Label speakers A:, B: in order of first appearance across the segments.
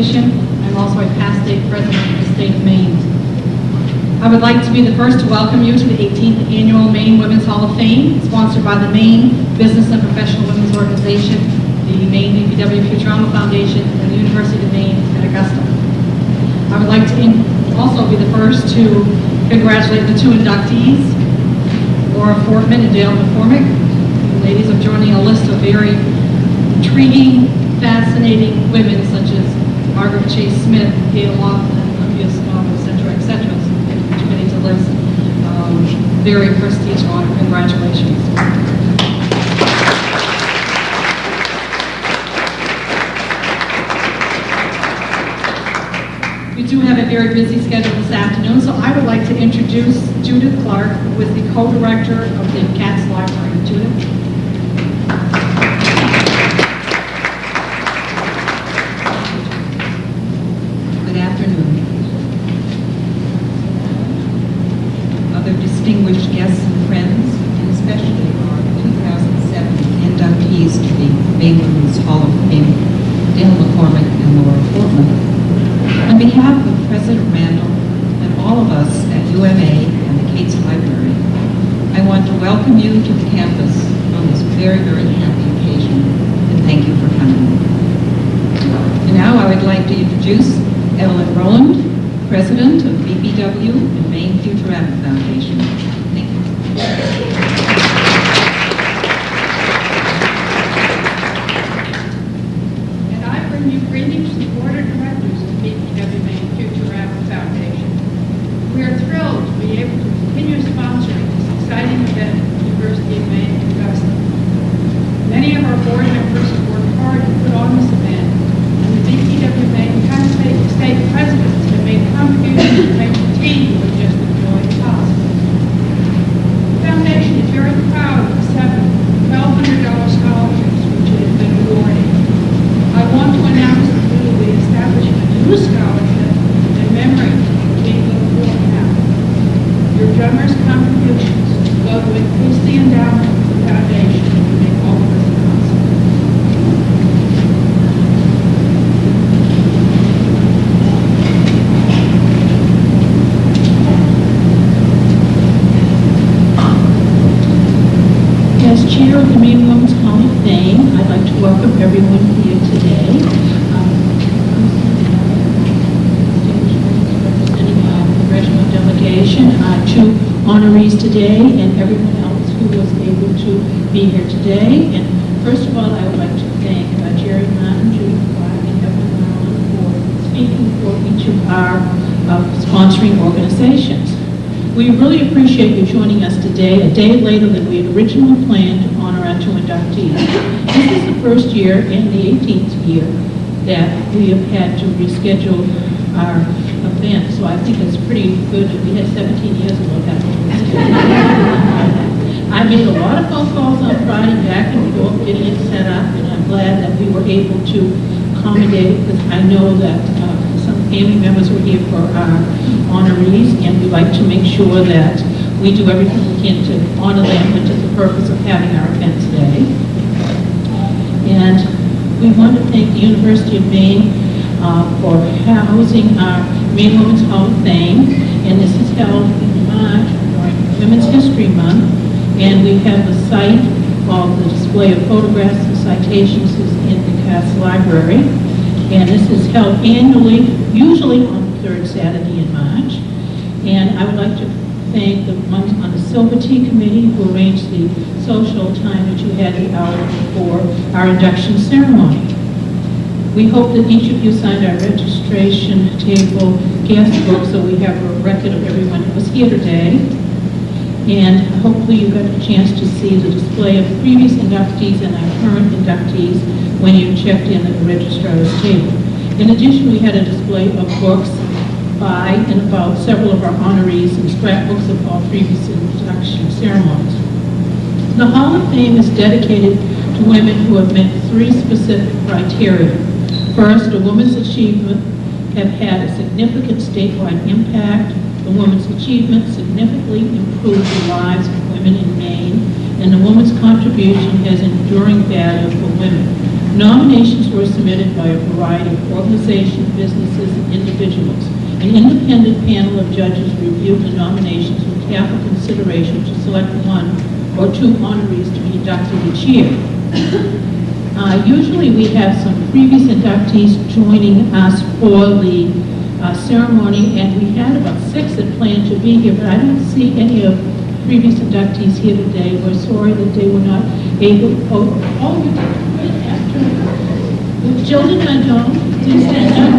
A: Organization. I'm also a past state president of the state of Maine. I would like to be the first to welcome you to the 18th Annual Maine Women's Hall of Fame, sponsored by the Maine Business and Professional Women's Organization, the Maine DPW Futurama Foundation, and the University of Maine at Augusta. I would like to also be the first to congratulate the two inductees, Laura Fortman and Dale McCormick. The ladies are joining a list of very intriguing, fascinating women such as Margaret Chase Smith, Gail Laughlin, Olympia Snow, etc., etc. So committee to list. Very prestigious honor. Congratulations. We do have a very busy schedule this afternoon, so I would like to introduce Judith Clark, who is the co-director of the Cats Library. Judith.
B: Good afternoon. Other distinguished guests and friends, and especially our 2007 inductees to the Maine Women's Hall of Fame, Dale McCormick and Laura Fortman. On behalf of President Randall and all of us at UMA and the Cates Library, I want to welcome you to the campus on this very, very happy occasion, and thank you for coming. And now I would like to introduce Evelyn Rowland, President of BPW and Maine Futurama Foundation. Thank you.
C: And I bring you greetings to the Board of Directors of BPW Maine Futurama Foundation. We are thrilled to be able to continue sponsoring this exciting event at the University of Maine at Augusta. Many of our board members have worked hard to put on this event, and the BPW Maine past state presidents have made contributions to make the team who have just enjoyed possible. The foundation is very proud of the 7 $1,200 scholarships which it has been awarded. I want to announce that we will be establishing a new scholarship in memory of people who have. Your generous contributions go to increase the endowment of the foundation and make all of this possible.
D: As Chair of the Maine Women's Hall of Fame, I'd like to welcome everyone here today. Representing the congressional delegation, two honorees today, and everyone else who was able to be here today. And first of all, I would like to thank Jerry Martin, Judy Clark, and Evelyn Rowland for speaking for each of our sponsoring organizations. We really appreciate you joining us today, a day later than we had originally planned to honor our two inductees. This is the first year and the 18th year that we have had to reschedule our event, so I think it's pretty good that we had 17 years ago that we I made a lot of phone calls on Friday back and forth getting it set up, and I'm glad that we were able to accommodate, because I know that some family members were here for our honorees, and we like to make sure that we do everything we can to honor them, which is the purpose of having our event today. And we want to thank the University of Maine for housing our Maine Women's Hall of Fame, and this is held in March during Women's History Month, and we have a site called the display of photographs and citations is in the Cass Library, and this is held annually, usually on the third Saturday in March. And I would like to thank the ones on the Silver Tea Committee who arranged the social time that you had the hour before our induction ceremony. We hope that each of you signed our registration table guest book so we have a record of everyone who was here today. And hopefully you got a chance to see the display of previous inductees and our current inductees when you checked in at the registrar's table. In addition, we had a display of books by and about several of our honorees and scrapbooks of all previous induction ceremonies. The Hall of Fame is dedicated to women who have met 3 specific criteria. First, a woman's achievement have had a significant statewide impact. The woman's achievement significantly improved the lives of women in Maine, and the woman's contribution has enduring value for women. Nominations were submitted by a variety of organizations, businesses, and individuals. An independent panel of judges reviewed the nominations with careful consideration to select one or two honorees to be inducted each year. Usually we have some previous inductees joining us for the ceremony, and we had about 6 that planned to be here, but I don't see any of previous inductees here today. We're sorry that they were not able. Oh, you did right after. Children, I don't. Please stand up.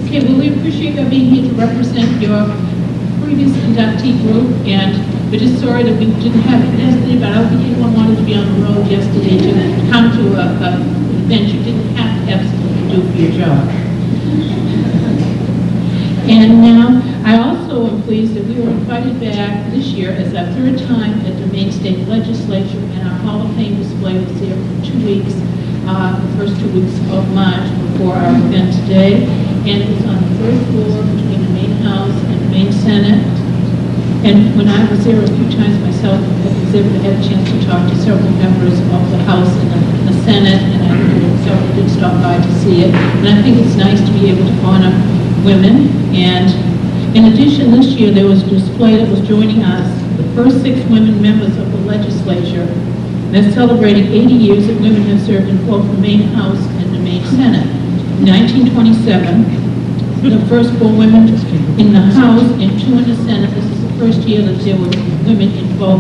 D: Okay, well, we appreciate your being here to represent your previous inductee group, and we're just sorry that we didn't have it yesterday, but I don't think anyone wanted to be on the road yesterday to come to an event you didn't have to have something to do for your job. And now, I also am pleased that we were invited back this year as our 3rd time at the Maine State Legislature, and our Hall of Fame display was there for 2 weeks, the first 2 weeks of March before our event today. And it was on the 3rd floor between the Maine House and the Maine Senate. And when I was there a few times myself, I was able to have a chance to talk to several members of the House and the Senate, and I several did stop by to see it. And I think it's nice to be able to honor women. And in addition, this year there was a display that was joining us, the first 6 women members of the legislature. They're celebrating 80 years that women have served in both the Maine House and the Maine Senate. In 1927, the first 4 women in the House and 2 in the Senate. This is the first year that there were women in both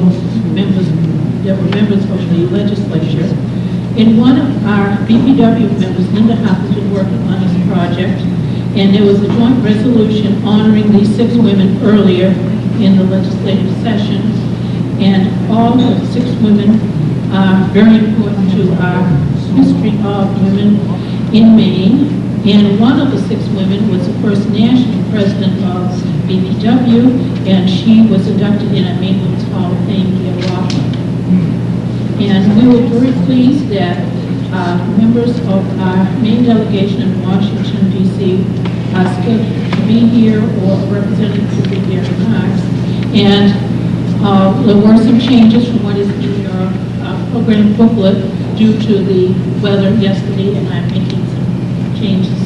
D: members, that were members of the legislature. And one of our BPW members, Linda Huff, has been working on this project, and there was a joint resolution honoring these 6 women earlier in the legislative session, and all of the 6 women are very important to our history of women in Maine. And one of the 6 women was the first national president of BPW, and she was inducted in our Maine Women's Hall of Fame, Gail Rothman. And we were very pleased that members of our Maine delegation in Washington, D.C. are scheduled to be here, or a representative to be here in March. And there were some changes from what is in your program booklet due to the weather yesterday, and I'm making some changes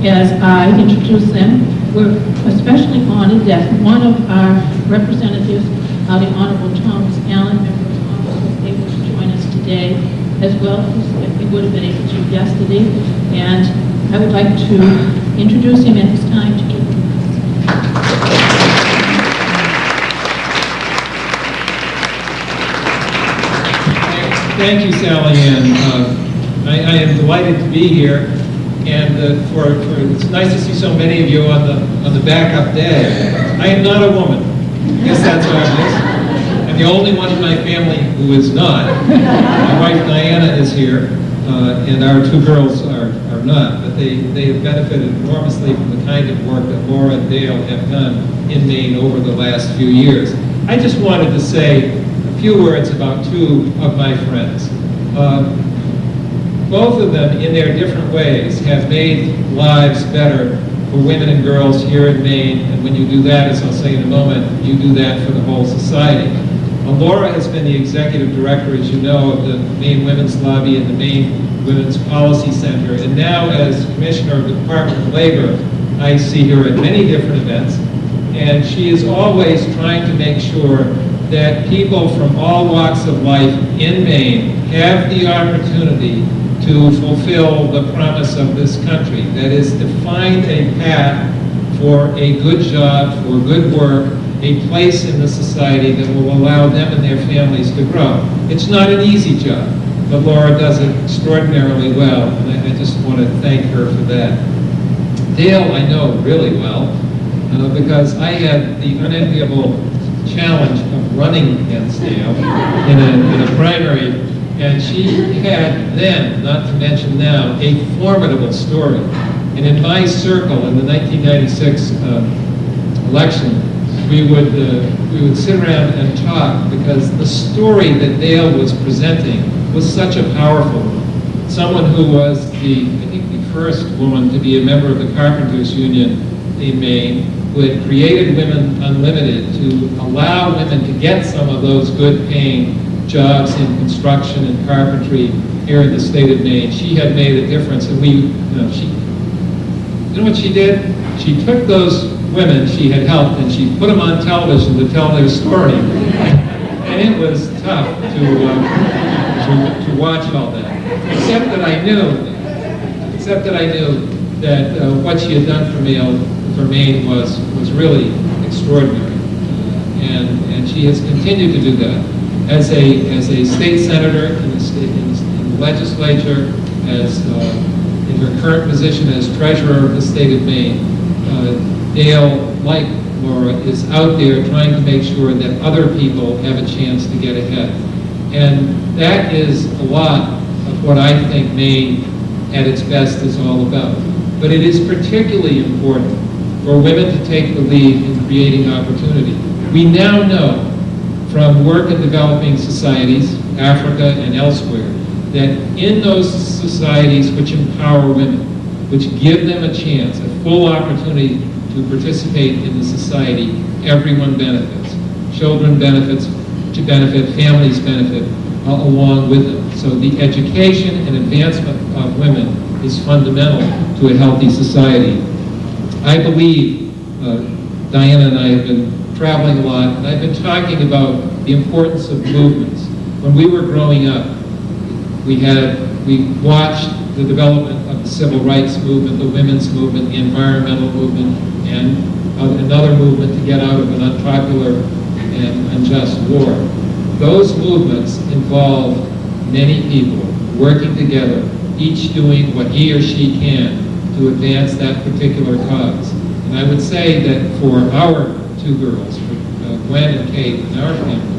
D: as I introduce them. We're especially honored that one of our representatives, the Honorable Thomas Allen, member of Congress, was able to join us today, as well as we would have been able to yesterday. And I would like to introduce him at this time to give him.
E: Thank you, Sally Ann. I am delighted to be here, and it's nice to see so many of you on the backup day. I am not a woman. I guess that's obvious. I'm the only one in my family who is not. My wife Diana is here, and our 2 girls are not, but they have benefited enormously from the kind of work that Laura and Dale have done in Maine over the last few years. I just wanted to say a few words about 2 of my friends. Both of them, in their different ways, have made lives better for women and girls here in Maine, and when you do that, as I'll say in a moment, you do that for the whole society. Laura has been the executive director, as you know, of the Maine Women's Lobby and the Maine Women's Policy Center, and now as Commissioner of the Department of Labor, I see her at many different events, and she is always trying to make sure that people from all walks of life in Maine have the opportunity to fulfill the promise of this country, that is to find a path for a good job, for good work, a place in the society that will allow them and their families to grow. It's not an easy job, but Laura does it extraordinarily well, and I just want to thank her for that. Dale I know really well, because I had the unenviable challenge of running against Dale in a primary, and she had then, not to mention now, a formidable story. And in my circle in the 1996 election, we would sit around and talk, because the story that Dale was presenting was such a powerful one. Someone who was I think the first woman to be a member of the Carpenters Union in Maine, who had created Women Unlimited to allow women to get some of those good paying jobs in construction and carpentry here in the state of Maine. She had made a difference, and you know what she did? She took those women she had helped and she put them on television to tell their story. And it was tough to watch all that. Except that I knew that what she had done for Maine was really extraordinary. And she has continued to do that. As a state senator in the legislature, as in her current position as treasurer of the state of Maine, Dale, like Laura, is out there trying to make sure that other people have a chance to get ahead. And that is a lot of what I think Maine at its best is all about. But it is particularly important for women to take the lead in creating opportunity. We now know from work in developing societies, Africa and elsewhere, that in those societies which empower women, which give them a chance, a full opportunity to participate in the society, everyone benefits. Children benefit, families benefit along with them. So the education and advancement of women is fundamental to a healthy society. I believe, Diana and I have been traveling a lot, and I've been talking about the importance of movements. When we were growing up, we watched the development of the civil rights movement, the women's movement, the environmental movement, and another movement to get out of an unpopular and unjust war. Those movements involved many people working together, each doing what he or she can to advance that particular cause. And I would say that for our two girls, for Gwen and Kate and our family,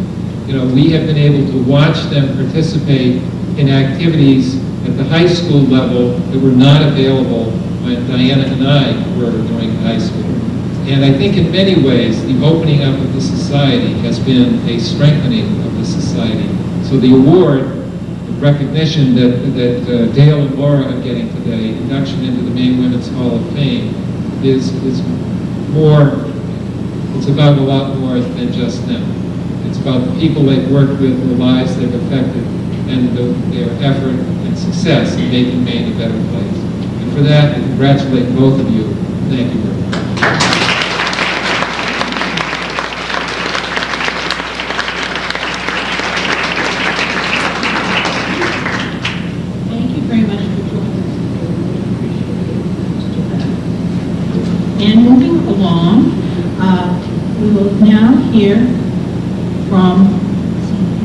E: we have been able to watch them participate in activities at the high school level that were not available when Diana and I were going to high school. And I think in many ways, the opening up of the society has been a strengthening of the society. So the award, the recognition that Dale and Laura are getting today, induction into the Maine Women's Hall of Fame, is more, it's about a lot more than just them. It's about the people they've worked with, the lives they've affected, and their effort and success in making Maine a better place. And for that, I congratulate both of you. Thank you very much.
D: Thank you very much for joining us. And moving along, we will now hear from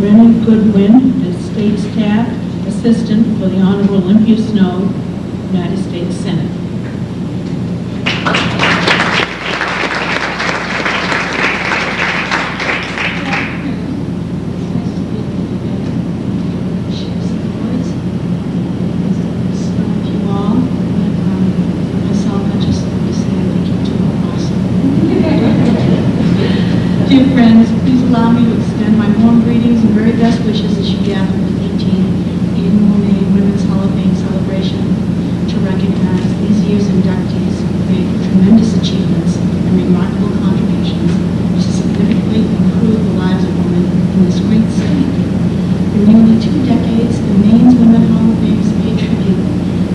D: Rennie Goodwin, the State Staff Assistant for the Honorable Olympia Snow, United States Senate.
F: Dear friends, please allow me to extend my warm greetings and very best wishes as you gather for the 18th Annual Maine Women's Hall of Fame celebration to recognize these year's inductees who made tremendous achievements and remarkable contributions to significantly improve the lives of women in this great state. For nearly 2 decades, the Maine's Women's Hall of Fame has paid tribute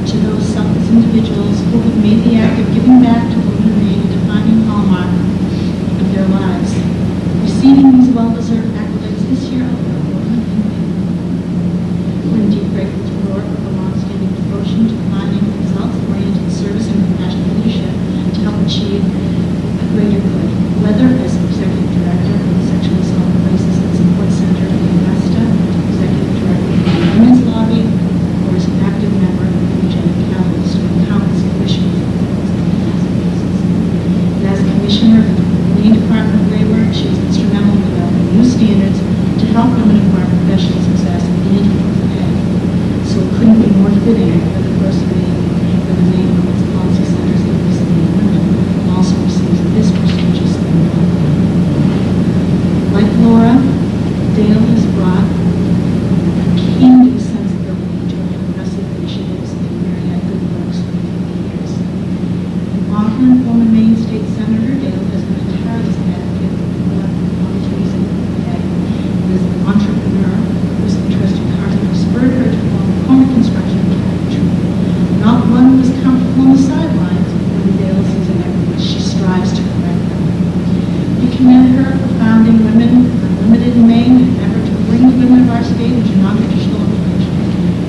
F: to those selfless individuals who have made the act of giving back to women in Maine a defining hallmark of their lives. Receiving these well-deserved accolades this year, we're indeed grateful to Laura for her long-standing devotion to finding results-oriented service and compassionate leadership to help achieve a greater good, whether as Executive Director of the Sexual Assault Crisis and Support Center in Augusta, Executive Director of the Women's Lobby, or as an active member of the Energetic Catalyst with countless commissions. And as Commissioner of the Maine Department of Labor, she is instrumental in developing new standards to help women acquire professional success and equal pay. So it couldn't be more fitting for the first lady for the Maine Women's Policy Centers that recently women also receives this prestigious award. Like Laura, Dale has brought a keen sensibility to her progressive initiatives and myriad good works for many years. An often former Maine State Senator, Dale has commend her for founding Women Unlimited in Maine in an effort to bring the women of our state into non-traditional approach.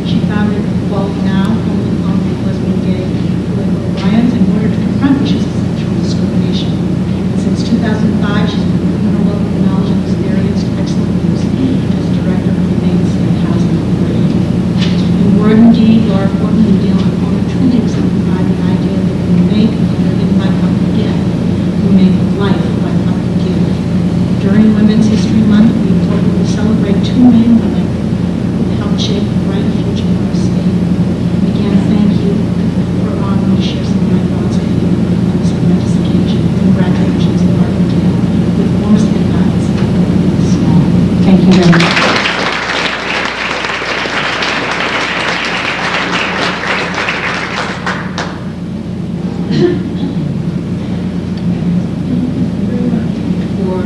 F: She founded Equality Now, home of the lesbian, gay, political alliance, in order to confront issues of sexual discrimination. And since 2005, she's been putting her wealth of knowledge in this area to excellent use as director of the Maine State Housing Authority. In word and deed, Laura Fortman and Dale McCormick truly exemplify the idea that we make a living by what we give. We make life by what we give. During Women's History Month, we will celebrate two Maine women who helped shape the bright future of our state. Again, thank you for allowing me to share some of my thoughts with you on this momentous occasion. Congratulations, Laura and Dale, with warmest regards. Thank you very much.
D: For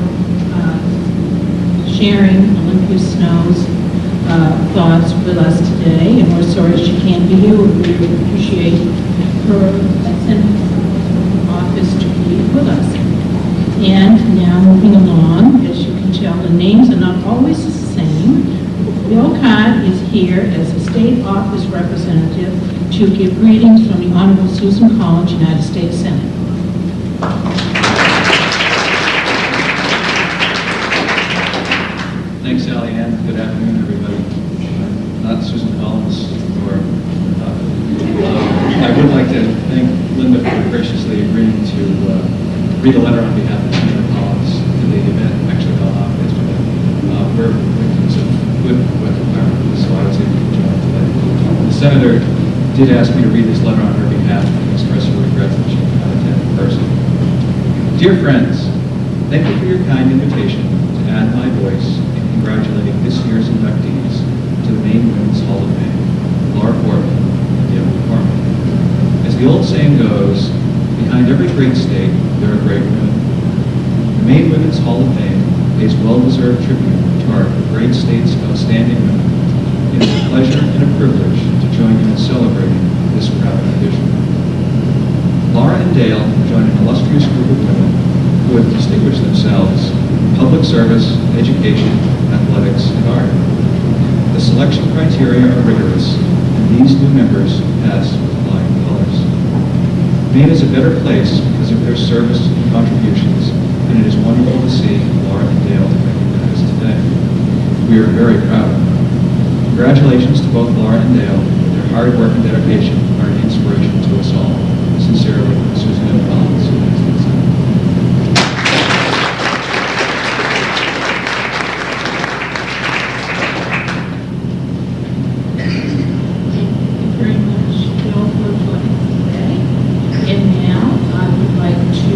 D: sharing Olympia Snow's thoughts with us today, and we're sorry she can't be here. We really appreciate her attendance in office to be with us. And now moving along, as you can tell, the names are not always the same. Bill Codd is here as a state office representative to give greetings from the Honorable Susan Collins, United States Senate.
G: Thanks, Sally Ann. Good afternoon, everybody. Not Susan Collins, or I would like to thank Linda for graciously agreeing to read a letter on behalf of Senator Collins to the event actually gone off yesterday. We're victims of good weather environment, so I was able to join today. The Senator did ask me to read this letter on her behalf and express her regrets that she could not attend in person. Dear friends, thank you for your kind invitation to add my voice in congratulating this year's inductees to the Maine Women's Hall of Fame, Laura Fortman and Dale McCormick. As the old saying goes, behind every great state, there are great women. The Maine Women's Hall of Fame pays well-deserved tribute to our great state's outstanding women. It is a pleasure and a privilege to join you in celebrating this proud tradition. Laura and Dale join an illustrious group of women who have distinguished themselves in public service, education, athletics, and art. The selection criteria are rigorous, and these new members pass with flying colors. Maine is a better place because of their service and contributions, and it is wonderful to see Laura and Dale recognized today. We are very proud of them. Congratulations to both Laura and Dale. Their hard work and dedication are an inspiration to us all. Sincerely, Susan M. Collins, United States Senate.
D: Very much, Bill, for joining us today. And now I would like to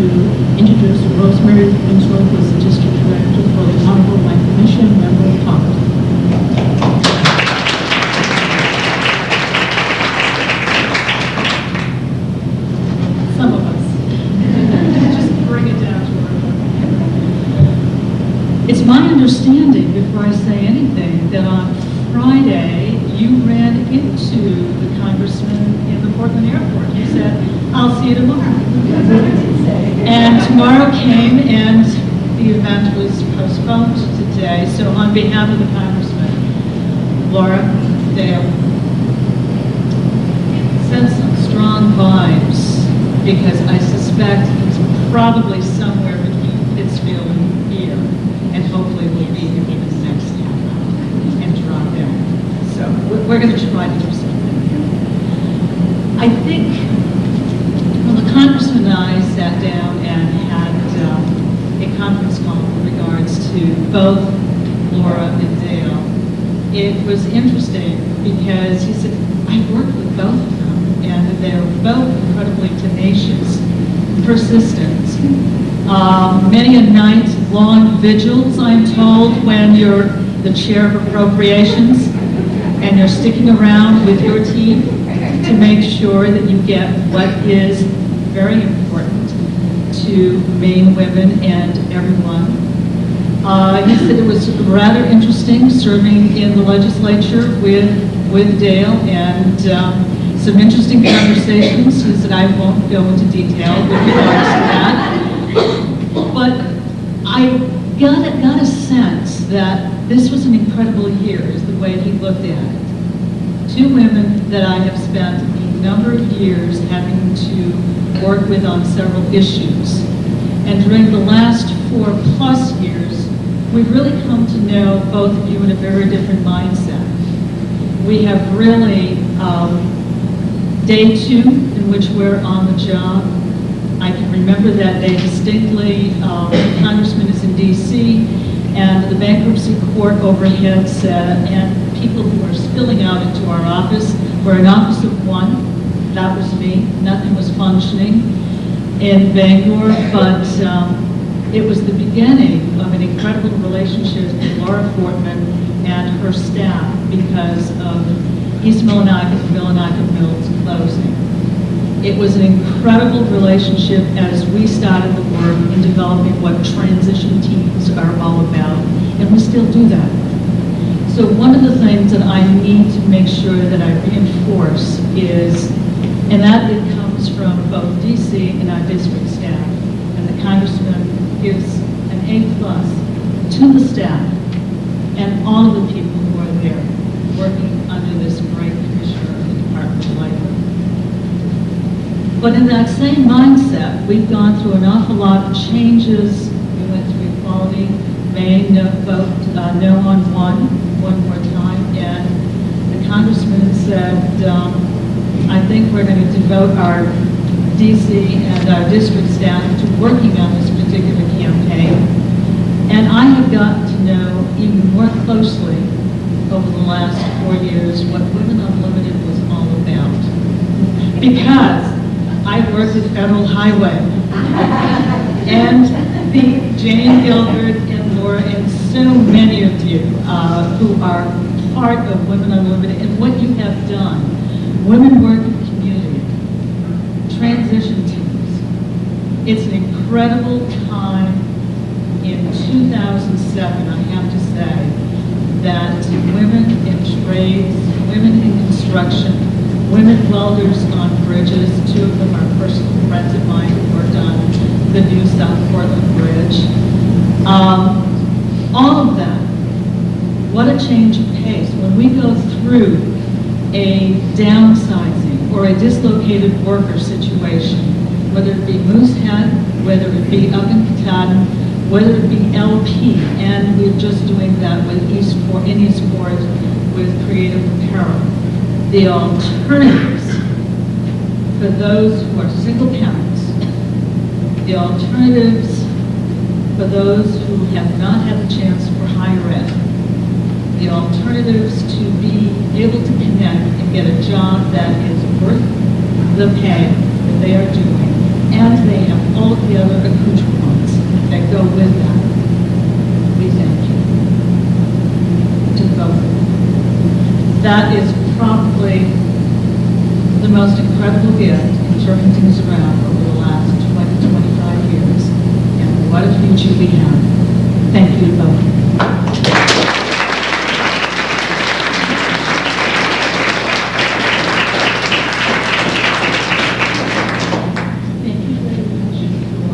D: introduce Rosemary Winslow, who is the district director for the Honorable Life Commission, member of Parliament. Some of us.
A: Just bring it down to earth. It's my understanding, before I say anything, that on Friday you ran into the congressman in the Portland airport. You said, "I'll see you tomorrow." And tomorrow came and the event was postponed today. So on behalf of the congressman, Laura, Dale, send some strong vibes, because I suspect it's probably somewhere between Pittsfield and here, and hopefully we'll be here in the next half hour and drop in. So we're going to try to do something here. I think, well, the congressman and I sat down and had a conference call in regards to both Laura and Dale. It was interesting because he said, I've worked with both of them, and they're both incredibly tenacious, persistent. Many a night long vigils, I'm told, when you're the chair of appropriations and you're sticking around with your team to make sure that you get what is very important to Maine women and everyone. He said it was rather interesting serving in the legislature with Dale, and some interesting conversations. He said I won't go into detail with regards to that. But I
H: looked at it. Two women that I have spent a number of years having to work with on several issues. And during the last 4+ years, we've really come to know both of you in a very different mindset. We have really, day 2 in which we're on the job, I can remember that day distinctly. The congressman is in D.C., and the bankruptcy court overhead said, and people who were spilling out into our office, we're an office of one, that was me, nothing was functioning in Bangor, but it was the beginning of an incredible relationship with Laura Fortman and her staff because of East Millinocket and Millinocket Mills closing. It was an incredible relationship as we started the work in developing what transition teams are all about, and we still do that. So one of the things that I need to make sure that I reinforce is, and that it comes from both DC and our district staff, and the congressman gives an A+ to the staff and all of the people who are there working under this great commissioner of the Department of Labor. But in that same mindset, we've gone through an awful lot of changes. We went through equality, Maine, vote no on one more time, and the congressman said, I think we're going to devote our DC and our district staff to working on this particular campaign. And I have gotten to know even more closely over the last 4 years what Women Unlimited was all about. Because I worked at Federal Highway, and the Jane Gilbert and Laura and so many of you who are part of Women Unlimited and what you have done, women work in the community, transition teams. It's an incredible time in 2007, I have to say, that women in trades, women in construction, women welders on bridges, 2 of them are personal friends of mine who worked on the new South Portland Bridge. All of that, what a change of pace. When we go through a downsizing or a dislocated worker situation, whether it be Moosehead, whether it be up in Katahdin, whether it be LP, and we're just doing that with in Eastport with Creative Apparel. The alternatives for those who are single parents, the alternatives for those who have not had a chance for higher ed, the alternatives to be able to connect and get a job that is worth the pay that they are doing, and they have all of the other accoutrements that go with that. We thank you to both. That is probably the most incredible gift in turning things around over the last 20, 25 years. And what a future we have. Thank you both.
D: Thank you very much for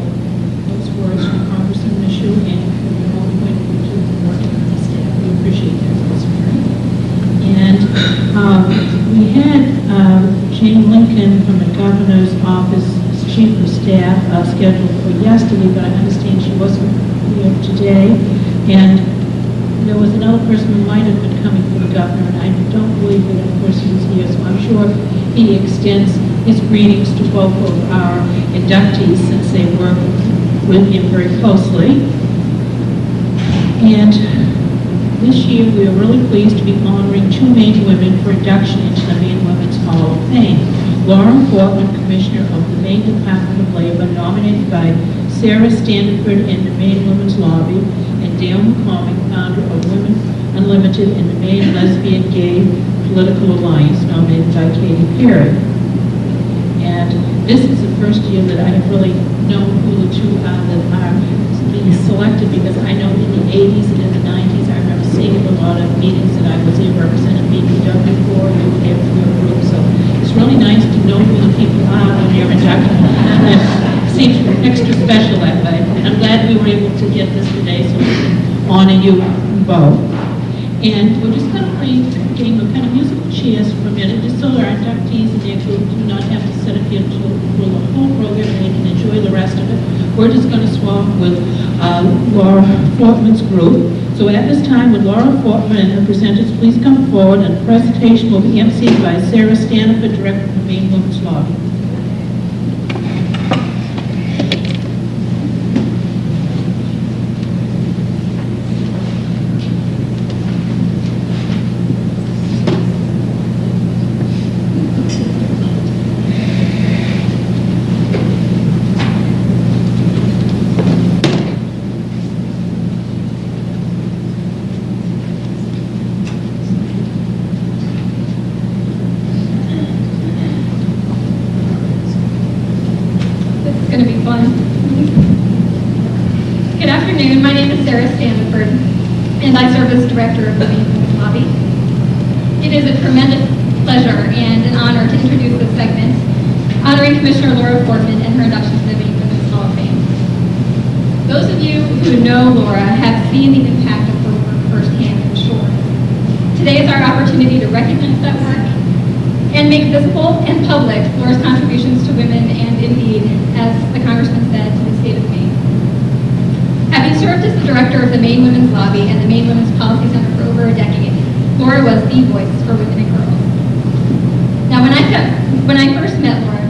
D: those words from Congressman Michaud and for the whole point of view to working on the staff. We appreciate that, Rosemary. And we had Jane Lincoln from the governor's office, chief of staff, scheduled for yesterday, but I understand she wasn't here today. And there was another person who might have been coming from the governor, and I don't believe that person was here, so I'm sure he extends his greetings to both of our inductees since they work with him very closely. And this year, we are really pleased to be honoring 2 Maine women for induction into the Maine Women's Hall of Fame. Lauren Fortman, Commissioner of the Maine Department of Labor, nominated by Sarah Standiford in the Maine Women's Lobby, and Dale McCormick, founder of Women Unlimited and the Maine Lesbian Gay Political Alliance, nominated by Katie Perry. And this is the first year that I have really known who the 2 are that are being selected, because I know in the 80s and in the 90s, I remember seeing a lot of meetings that I was in representing BPW for, and we came from your group, so it's really nice to know who the people are when you're inducted. It seems extra special that way, and I'm glad we were able to get this today so we can honor you both. And we're just going to play a game of kind of musical chairs for a minute, just so our inductees and their group do not have to sit up here through the whole program and they can enjoy the rest of it. We're just going to swap with Laura Fortman's group. So at this time, would Laura Fortman and her presenters please come forward, and the presentation will be emceed by Sarah Staniford, Director of the Maine Women's Lobby.
I: Going to be fun. Good afternoon. My name is Sarah Staniford, and I serve as director of the Maine Women's Lobby. It is a tremendous pleasure and an honor to introduce this segment honoring Commissioner Laura Fortman and her induction to the Maine Women's Hall of Fame. Those of you who know Laura have seen the impact of her work firsthand, I'm sure. Today is our opportunity to recognize that work and make visible and public Laura's contributions to women and, indeed, as the Congressman said, to the state of Maine. Having served as the director of the Maine Women's Lobby and the Maine Women's Policy Center for over a decade, Laura was the voice for women and girls. Now, when I first met Laura,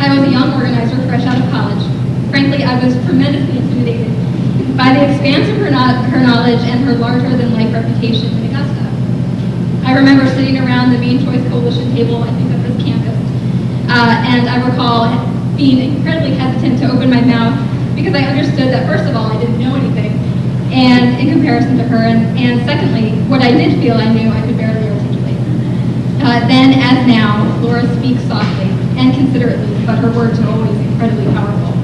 I: I was a young organizer fresh out of college. Frankly, I was tremendously intimidated by the expanse of her knowledge and her larger-than-life reputation in Augusta. I remember sitting around the Maine Choice Coalition table, I think of this campus, and I recall being incredibly hesitant to open my mouth because I understood that, first of all, I didn't know anything, and in comparison to her, and secondly, what I did feel I knew, I could barely articulate. Then, as now, Laura speaks softly and considerately, but her words are always incredibly powerful.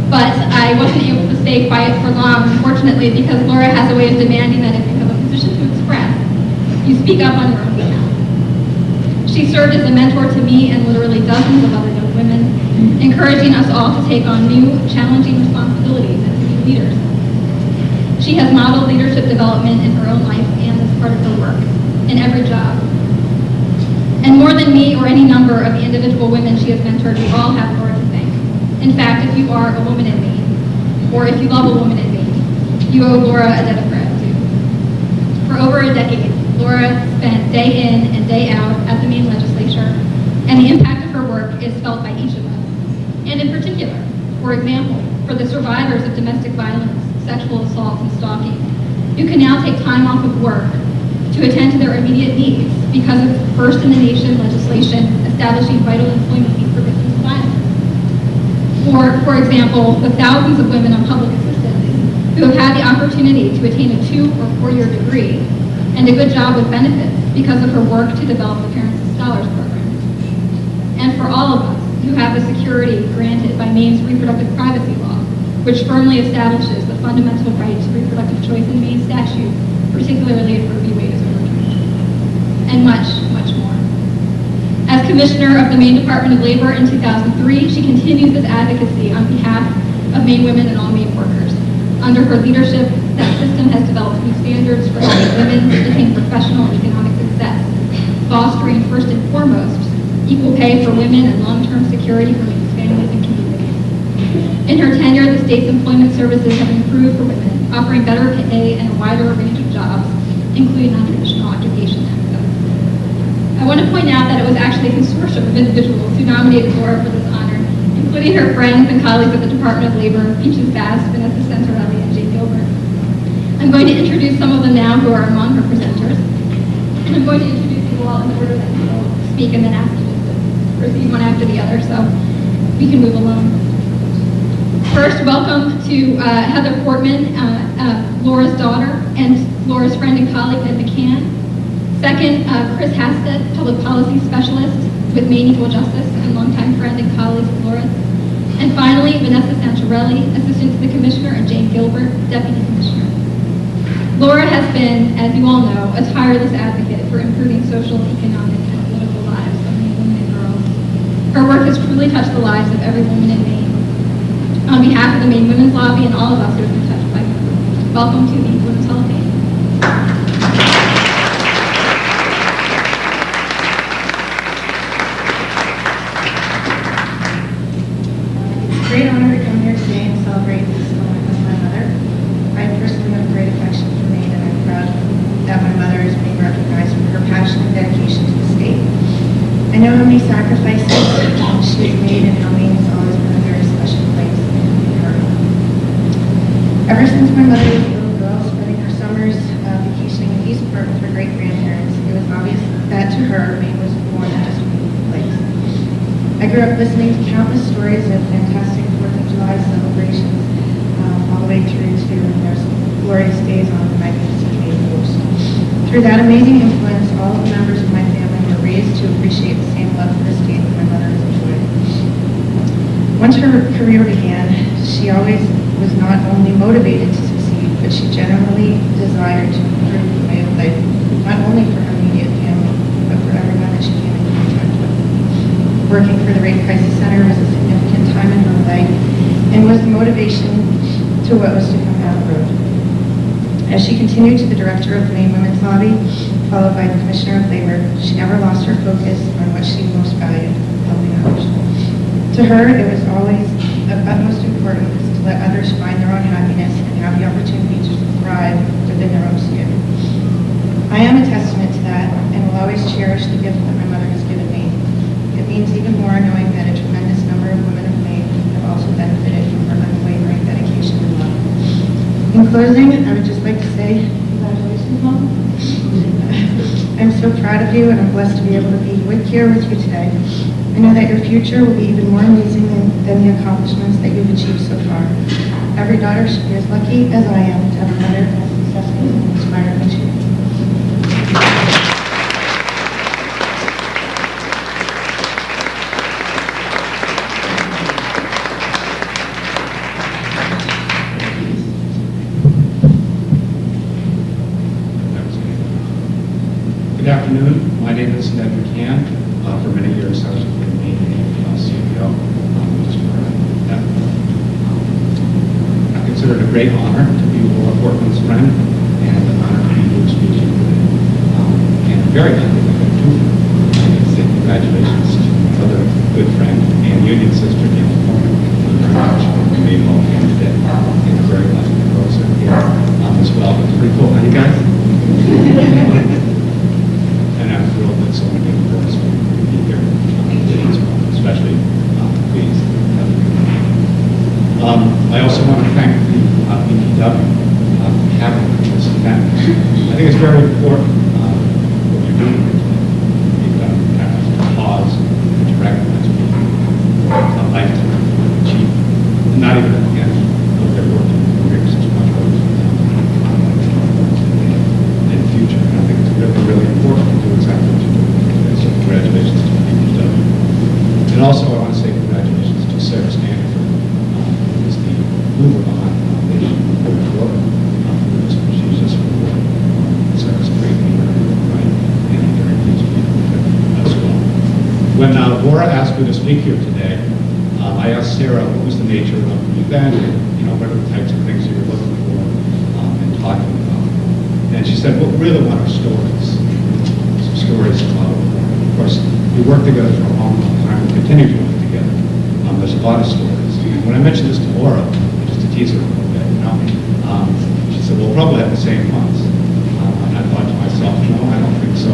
I: But I wasn't able to stay quiet for long, unfortunately, because Laura has a way of demanding that if you have a position to express, you speak up on your own behalf. She served as a mentor to me and literally dozens of other young women, encouraging us all to take on new, challenging responsibilities and to be leaders. She has modeled leadership development in her own life and as part of her work, in every job. And more than me or any number of the individual women she has mentored, we all have Laura to thank. In fact, if you are a woman in Maine, or if you love a woman in Maine, you owe Laura a debt of gratitude. For over a decade, Laura spent day in and day out at the Maine legislature, and the impact of her work is felt by each of us. And in particular, for example, for the survivors of domestic violence, sexual assault, and stalking, who can now take time off of work to attend to their immediate needs because of first-in-the-nation legislation establishing vital employment needs for victims of violence. Or, for example, the thousands of women on public assistance who have had the opportunity to attain a 2- or 4-year degree and a good job with benefits because of her work to develop the Parents and Scholars Program. And for all of us who have the security granted by Maine's reproductive privacy law, which firmly establishes the fundamental right to reproductive choice in Maine statute, particularly if Roe v. Wade is overturned. And much, much more. As Commissioner of the Maine Department of Labor in 2003, she continues this advocacy on behalf of Maine women and all Maine workers. Under her leadership, that system has developed new standards for helping women attain professional and economic success, fostering first and foremost equal pay for women and long-term security for Maine's families and communities. In her tenure, the state's employment services have improved for women, offering better pay and a wider range of jobs, including non-traditional occupation access. I want to point out that it was actually a consortium of individuals who nominated Laura for this honor, including her friends and colleagues at the Department of Labor, Peaches Bass, Vanessa Santorelli, and Jane Gilbert. I'm going to introduce some of them now who are among her presenters. And I'm going to introduce you all in the order that you will speak and then ask you to proceed one after the other, so we can move along. First, welcome to Heather Fortman, Laura's daughter, and Laura's friend and colleague, Ed McCann. Second, Chris Haskett, Public Policy Specialist with Maine Equal Justice and longtime friend and colleague of Laura's. And finally, Vanessa Santorelli, Assistant to the Commissioner, and Jane Gilbert, Deputy Commissioner. Laura has been, as you all know, a tireless advocate for improving social, economic, and political lives of Maine women and girls. Her work has truly touched the lives of every woman in Maine. On behalf of the Maine Women's Lobby and all of us who have been touched by her, welcome to the Women's Hall of Fame.
F: great honor to come here today and celebrate this moment with my mother. I personally have a great affection for Maine, and I'm proud that my mother is being recognized for her passion and dedication to the state. I know how many sacrifices she has made and how Maine has always been a very special place in her. Ever since my mother was a little girl, spending her summers vacationing in Eastport with her great-grandparents, it was obvious that to her, Maine was more than just a beautiful place. I grew up listening to countless stories of fantastic 4th of July celebrations, all the way through to those glorious days on the magnificent Maine coast. Through that amazing influence, all of the members of my family were raised to appreciate the same love for the state that my mother has enjoyed. Once her career began, she always was not only motivated to succeed, but she genuinely desired to improve the way of life, not only for her immediate family, but for everyone that she came in contact with. Working for the Rape Crisis Center was a significant time in her life and was the motivation to what was to come down the road. As she continued to the director of the Maine Women's Lobby, followed by the Commissioner of Labor, she never lost her focus on what she most valued, helping others. To her, it was always of utmost importance to let others find their own happiness and have the opportunity to thrive within their own skin. I am a testament to that and will always cherish the gift that my mother has given me. It means even more knowing that a tremendous number of women of Maine have also benefited from her unwavering dedication and love. In closing, I would just like to say, congratulations, Mom. I'm so proud of you, and I'm blessed to be able to be here with you today. I know that your future will be even more amazing than the accomplishments that you've achieved so far. Every daughter should be as lucky as I am to have a mother as successful and inspiring as you.
J: Good afternoon. My name is Ned McCann. For many years, I was with the Maine CEO. I consider it a great honor to be Laura Fortman's friend, and an honor to be your speaker today. And I'm very happy that I do. I need to say congratulations to my other good friend and union sister, Gail McCormick. Thank you very much for being all here today. And I'm very glad the girls are here as well. It's pretty cool. How you guys? And I'm thrilled that so many girls will be here today as well, especially please. I also want to thank the BPW for having this event. I think it's very important what you're doing here today. You've done kind of pause and to recognize people a lifetime achieve, and not even at the end of their working careers, it's much older in the future. And I think it's really, really important to do exactly what you're doing today. So congratulations to the BPW. And also I want to say congratulations to Sarah Stanford, who is the mover behind the foundation for Florida. She's just Sarah's a great leader, right? And I'm very pleased to be with as well. When Laura asked me to speak here today, I asked Sarah what was the nature of the event, and what are the types of things you were looking for and talking about. And she said, well, we really want our stories. Some stories about, of course, we worked together for a long, long time and continue to work together. There's a lot of stories. And when I mentioned this to Laura, just to tease her a little bit, she said, well, we'll probably have the same ones. And I thought to myself, no, I don't think so.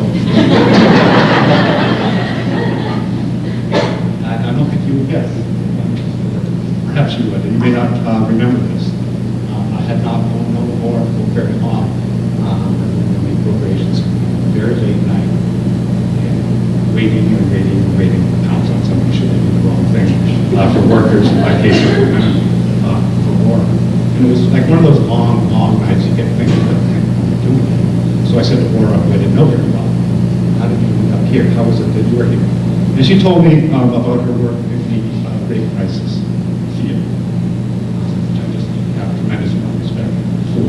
J: I don't think you would guess. Perhaps you would, and you may not remember this. I had not known Laura for very long. We appropriations very late night, and waiting to pounce on somebody should they do the wrong thing for workers, in my case, for women, for Laura. And it was like one of those long, long nights you get thinking about what you're doing. So I said to Laura, who I didn't know very well, how did you end up here? How was it that you were here? And she told me about her work in the Rape Crisis Theater, which I just have tremendous amount of respect for.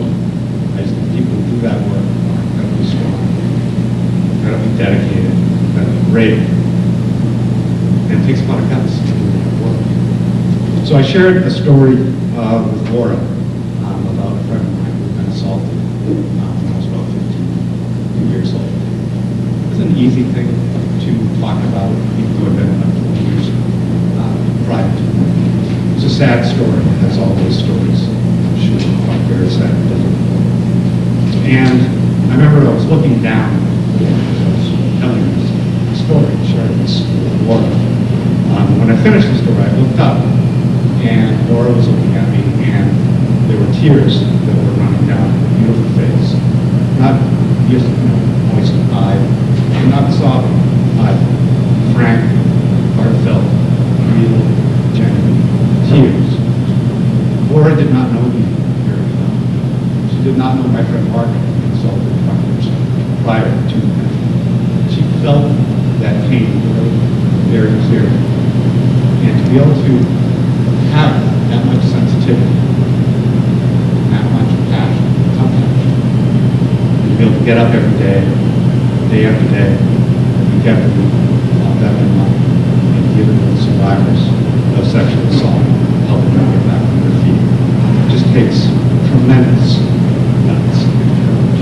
J: I just think people who do that work are incredibly strong, incredibly dedicated, incredibly brave. And it takes a lot of guts to do that work. So I shared a story with Laura about a friend of mine who had been assaulted when I was about 15 years old. It was an easy thing to talk about, people who had been in 20 years prior to it. It was a a sad story, as all those stories, I'm sure, are very sad and difficult. And I remember I was looking down as I was telling this story, sharing this with Laura. When I finished the story, I looked up, and Laura was looking at me, and there were tears that were running down her beautiful face. Not just, moist-eyed, and not soft-eyed, frank, heartfelt, real, genuine tears. Laura did not know me very well. She did not know my friend Mark, who consulted doctors prior to that. She felt that pain very, very clearly. And to be able to have that much sensitivity, that much passion, compassion, and to be able to get up every day after day, week after week, month after month, and give the survivors of sexual assault, helping them get back on their feet. It just takes tremendous guts and courage.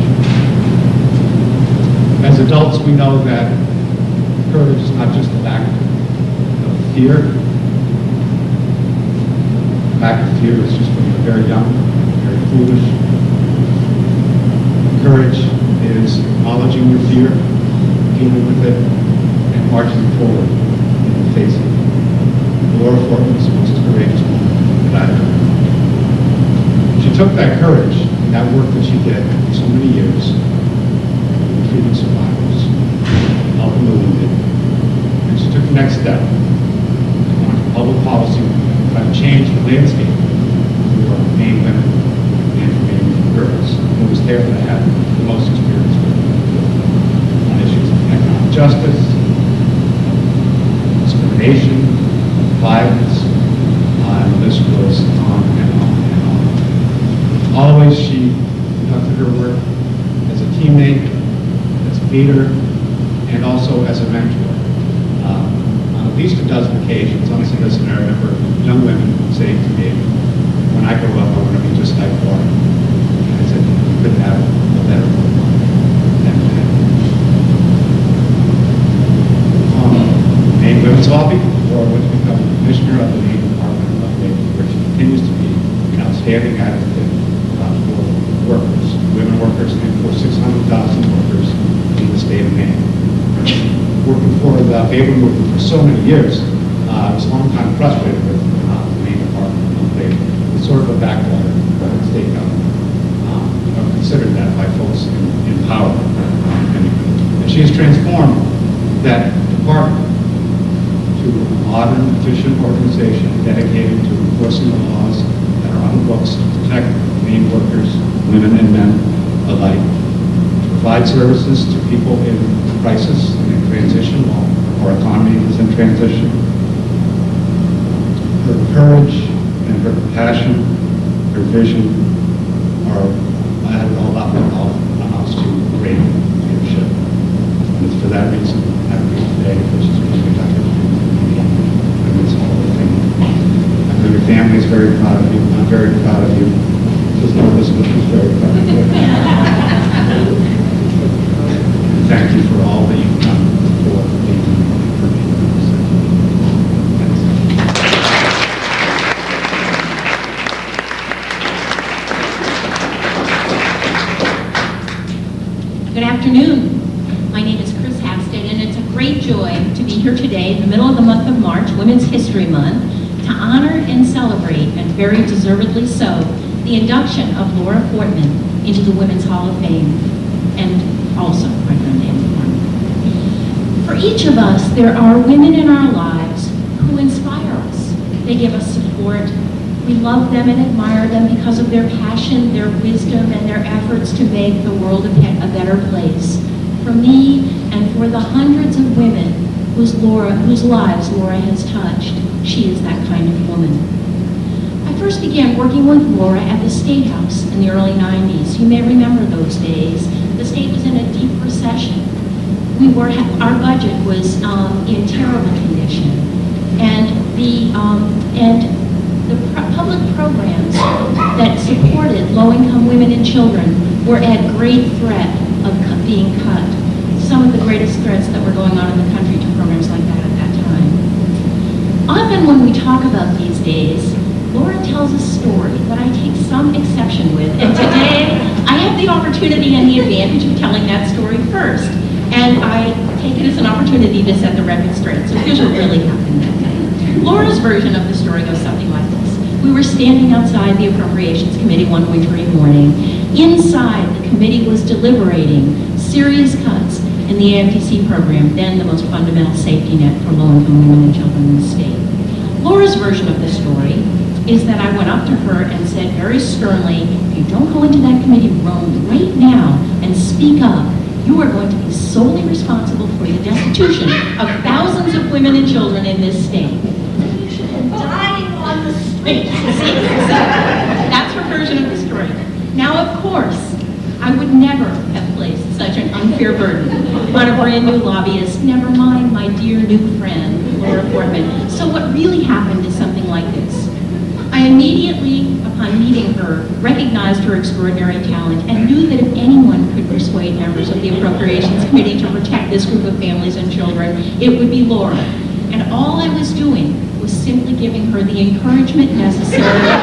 J: As adults, we know that courage is not just a lack of fear. Lack of fear is just when you're very young, very foolish. Courage is acknowledging your fear, dealing with it, and marching forward in the face of it. Laura Fortman was the most courageous woman that I've known. She took that courage and that work that she did for so many years, treating survivors, helping the wounded, and she took the next step, going to public policy, try to change the landscape for Maine women and for Maine girls. And it was there that I had the most experience with on issues of economic justice, discrimination, violence, and this goes on and on and on. Always she conducted her work as a teammate, as a leader, and also as a mentor. On at least a dozen occasions, honestly, I remember young women saying to me, when I grow up, I want to be just like Laura. And I said, you couldn't have a better role model than that. Maine Women's Hobby, Laura was become commissioner of the Maine Department of Labor, where she continues to be an outstanding advocate for workers, women workers, and for 600,000 workers in the state of Maine. Working for the labor movement for so many years, I was a long time frustrated with the Maine Department of Labor. It's sort of a backwater state government. I'm considered that by folks in power. And she has transformed that department to a modern, efficient organization dedicated to enforcing the laws that are on the books to protect Maine workers, women and men alike, to provide services to people in crisis and in transition while our economy is in transition. Her courage and her passion, her vision are added all up and all amounts to great leadership. And it's for that reason I'm here today, which is being conducted in Women's Hall of Fame. I know your family is very proud of you. I'm very proud of you. Sister Elizabeth is very proud of you. Thank you for all that you've done for me.
K: Good afternoon. My name is Chris Hafstad, and it's a great joy to be here today in the middle of the month of March, Women's History Month, to honor and celebrate, and very deservedly so, the induction of Laura Fortman into the Women's Hall of Fame, and also my friend Anne McCormick. For each of us, there are women in our lives who inspire us. They give us support. We love them and admire them because of their passion, their wisdom, and their efforts to make the world a better place. For me and for the hundreds of women whose lives Laura has touched, she is that kind of woman. I first began working with Laura at the State House in the early 90s. You may remember those days. The state was in a deep recession. Our budget was in terrible condition, and the public programs that supported low-income women and children were at great threat of being cut. Some of the greatest threats that were going on in the country to programs like that at that time. Often when we talk about these days, Laura tells a story that I take some exception with, and today I have the opportunity and the advantage of telling that story first, and I take it as an opportunity to set the record straight. So here's what really happened that day. Laura's version of the story goes something like this. We were standing outside the Appropriations Committee one wintry morning. Inside, the committee was deliberating serious cuts in the AFTC program, then the most fundamental safety net for low-income women and children in the state. Laura's version of the story is that I went up to her and said very sternly, if you don't go into that committee room right now and speak up, you are going to be solely responsible for the destitution of thousands of women and children in this state. Dying on the streets. That's her version of the story. Now, of course, I would never have placed such an unfair burden on a brand new lobbyist, never mind my dear new friend, Laura Fortman. So what really happened is something like this. I immediately, upon meeting her, recognized her extraordinary talent and knew that if anyone could persuade members of the Appropriations Committee to protect this group of families and children, it would be Laura. And all I was doing was simply giving her the encouragement necessary to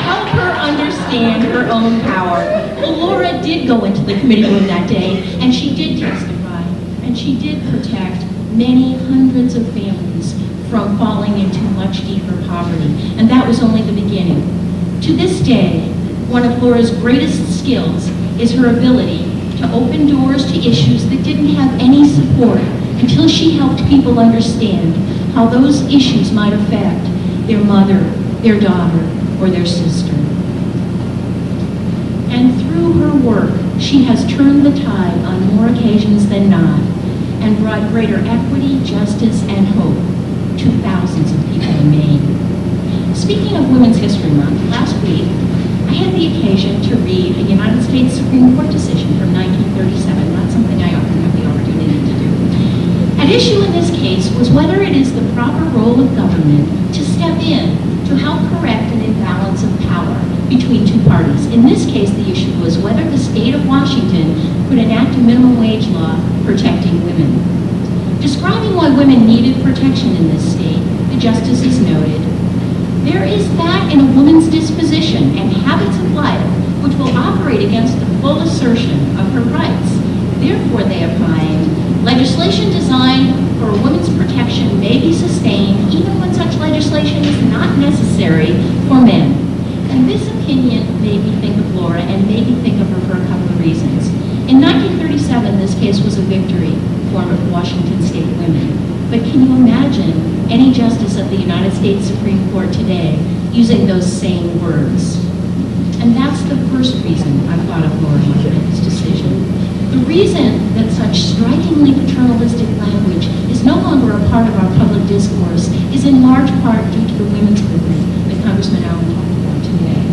K: help her understand her own power. Well, Laura did go into the committee room that day, and she did testify, and she did protect many hundreds of families from falling into much deeper poverty. And that was only the beginning. To this day, one of Laura's greatest skills is her ability to open doors to issues that didn't have any support until she helped people understand how those issues might affect their mother, their daughter, or their sister. And through her work, she has turned the tide on more occasions than not and brought greater equity, justice, and hope to thousands of people in Maine. Speaking of Women's History Month, last week, I had the occasion to read a United States Supreme Court decision from 1937, not something I often have the opportunity to do. At issue in this case was whether it is the proper role of government to step in to help correct an imbalance of power between two parties. In this case, the issue was whether the state of Washington could enact a minimum wage law protecting women. Describing why women needed protection in this state, the justices noted, there is that in a woman's disposition and habits of life which will operate against the full assertion of her rights. Therefore, they opined, legislation designed for a woman's protection may be sustained even when such legislation is not necessary for men. And this opinion made me think of Laura and made me think of her for a couple of reasons. In 1937, this case was a victory for Washington state women. But can you imagine any justice of the United States Supreme Court today using those same words? And that's the first reason I thought of Laura in this decision. The reason that such strikingly paternalistic language is no longer a part of our public discourse is in large part due to the women's movement that Congressman Allen talked about today.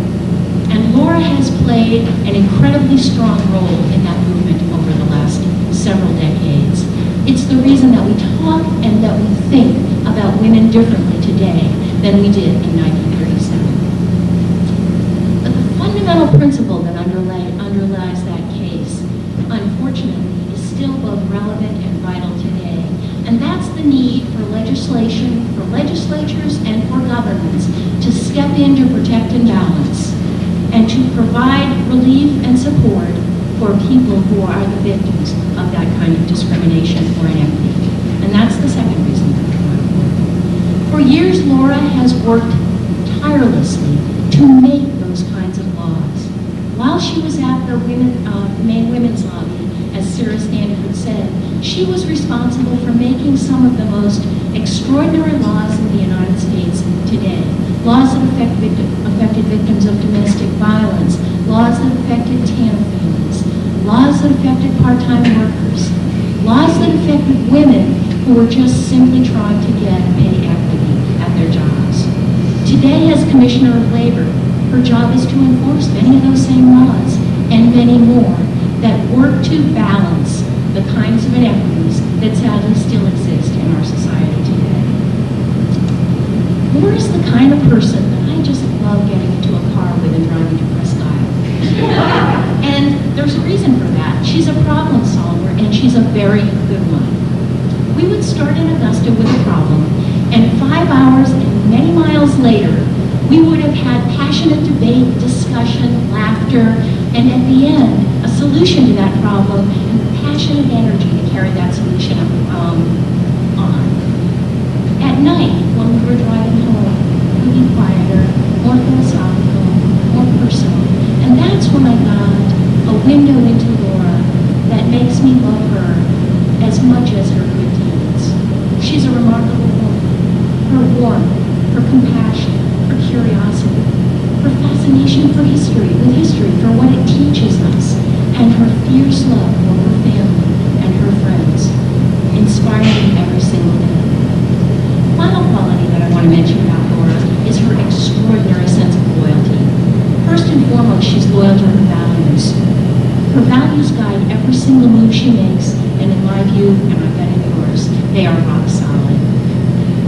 K: And Laura has played an incredibly strong role in that movement over the last several decades. It's the reason that we talk and that we think about women differently today than we did in 1937. But the fundamental principle that underlies that case, unfortunately, is still both relevant and vital today. And that's the need for legislation, for legislatures, and for governments to step in to protect and balance, and to provide relief and support for people who are the victims of that kind of discrimination or inequity. And that's the second reason that I want to work. For years, Laura has worked tirelessly to make those kinds of laws. While she was at the Maine Women's Lobby, as Sarah Stanford said, she was responsible for making some of the most extraordinary laws in the United States today. Laws that affected victims of domestic violence, laws that affected TANF families, laws that affected part-time workers, laws that affected women who were just simply trying to get pay equity at their jobs. Today, as Commissioner of Labor, her job is to enforce many of those same laws and many more that work to balance the kinds of inequities that sadly still exist in our society today. Laura's the kind of person that I just love getting into a car with and driving to Presque Isle. And there's a reason for that. She's a problem solver, and she's a very good one. We would start in Augusta with a problem, and 5 hours and many miles later, We would have had passionate debate, discussion, laughter, and at the end, a solution to that problem and the passionate energy to carry that solution on. At night, when we were driving home, it would be quieter, more philosophical, more personal. And that's when I got a window into Laura that makes me love her as much as her good deeds. She's a remarkable woman. Her warmth, her compassion, her curiosity, her fascination for history, for what it teaches us, and her fierce love for her family and her friends inspire me every single day. Final quality that I want to mention about Laura is her extraordinary sense of loyalty. First and foremost, she's loyal to her values. Her values guide every single move she makes, and in my view, and I bet in yours, they are rock solid.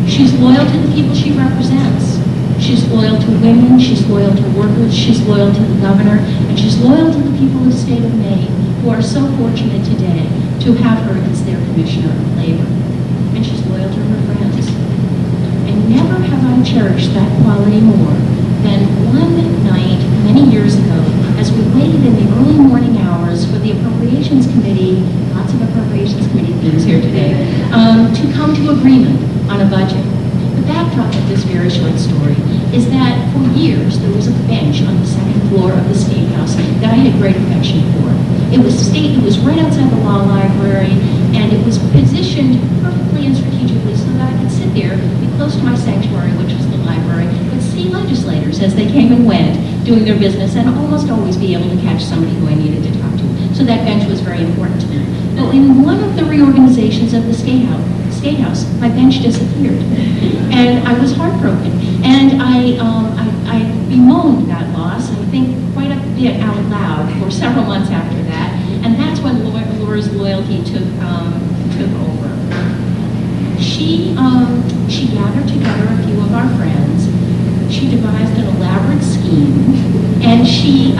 K: She's loyal to the people she represents. She's loyal to women, she's loyal to workers, she's loyal to the governor, and she's loyal to the people of the state of Maine, who are so fortunate today to have her as their Commissioner of Labor. And she's loyal to her friends. And never have I cherished that quality more than one night many years ago as we waited in the early morning hours for the Appropriations Committee, lots of Appropriations Committee things here today, to come to agreement on a budget. The backdrop of this very short story is that for years there was a bench on the second floor of the State House that I had great affection for. It was right outside the law library, and it was positioned perfectly and strategically so that I could sit there, be close to my sanctuary, which was the library, but see legislators as they came and went, doing their business, and almost always be able to catch somebody who I needed to talk to. So that bench was very important to me. But in one of the reorganizations of the State House, my bench disappeared, and I was heartbroken. And I bemoaned that loss, I think quite a bit out loud for several months after that, and that's when Laura's loyalty took over. She gathered together a few of our friends. She devised an elaborate scheme, and she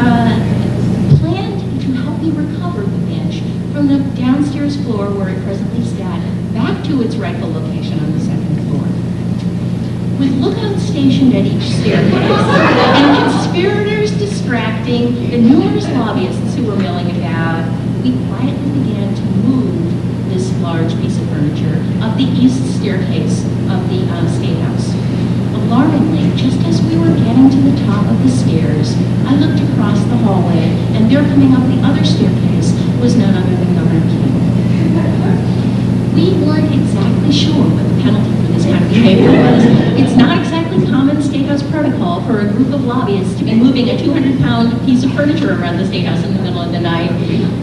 K: planned to help me recover the bench from the downstairs floor where it presently sat back to its rightful location on the second floor. With lookouts stationed at each staircase and conspirators distracting the numerous lobbyists who were milling about, we quietly began to move this large piece of furniture up the east staircase of the State House. Alarmingly, just as we were getting to the top of the stairs, I looked across the hallway, and there coming up the other staircase was none other than Governor King. We weren't exactly sure what the penalty for this kind of behavior was. It's not exactly common State House protocol for a group of lobbyists to be moving a 200-pound piece of furniture around the State House in the middle of the night.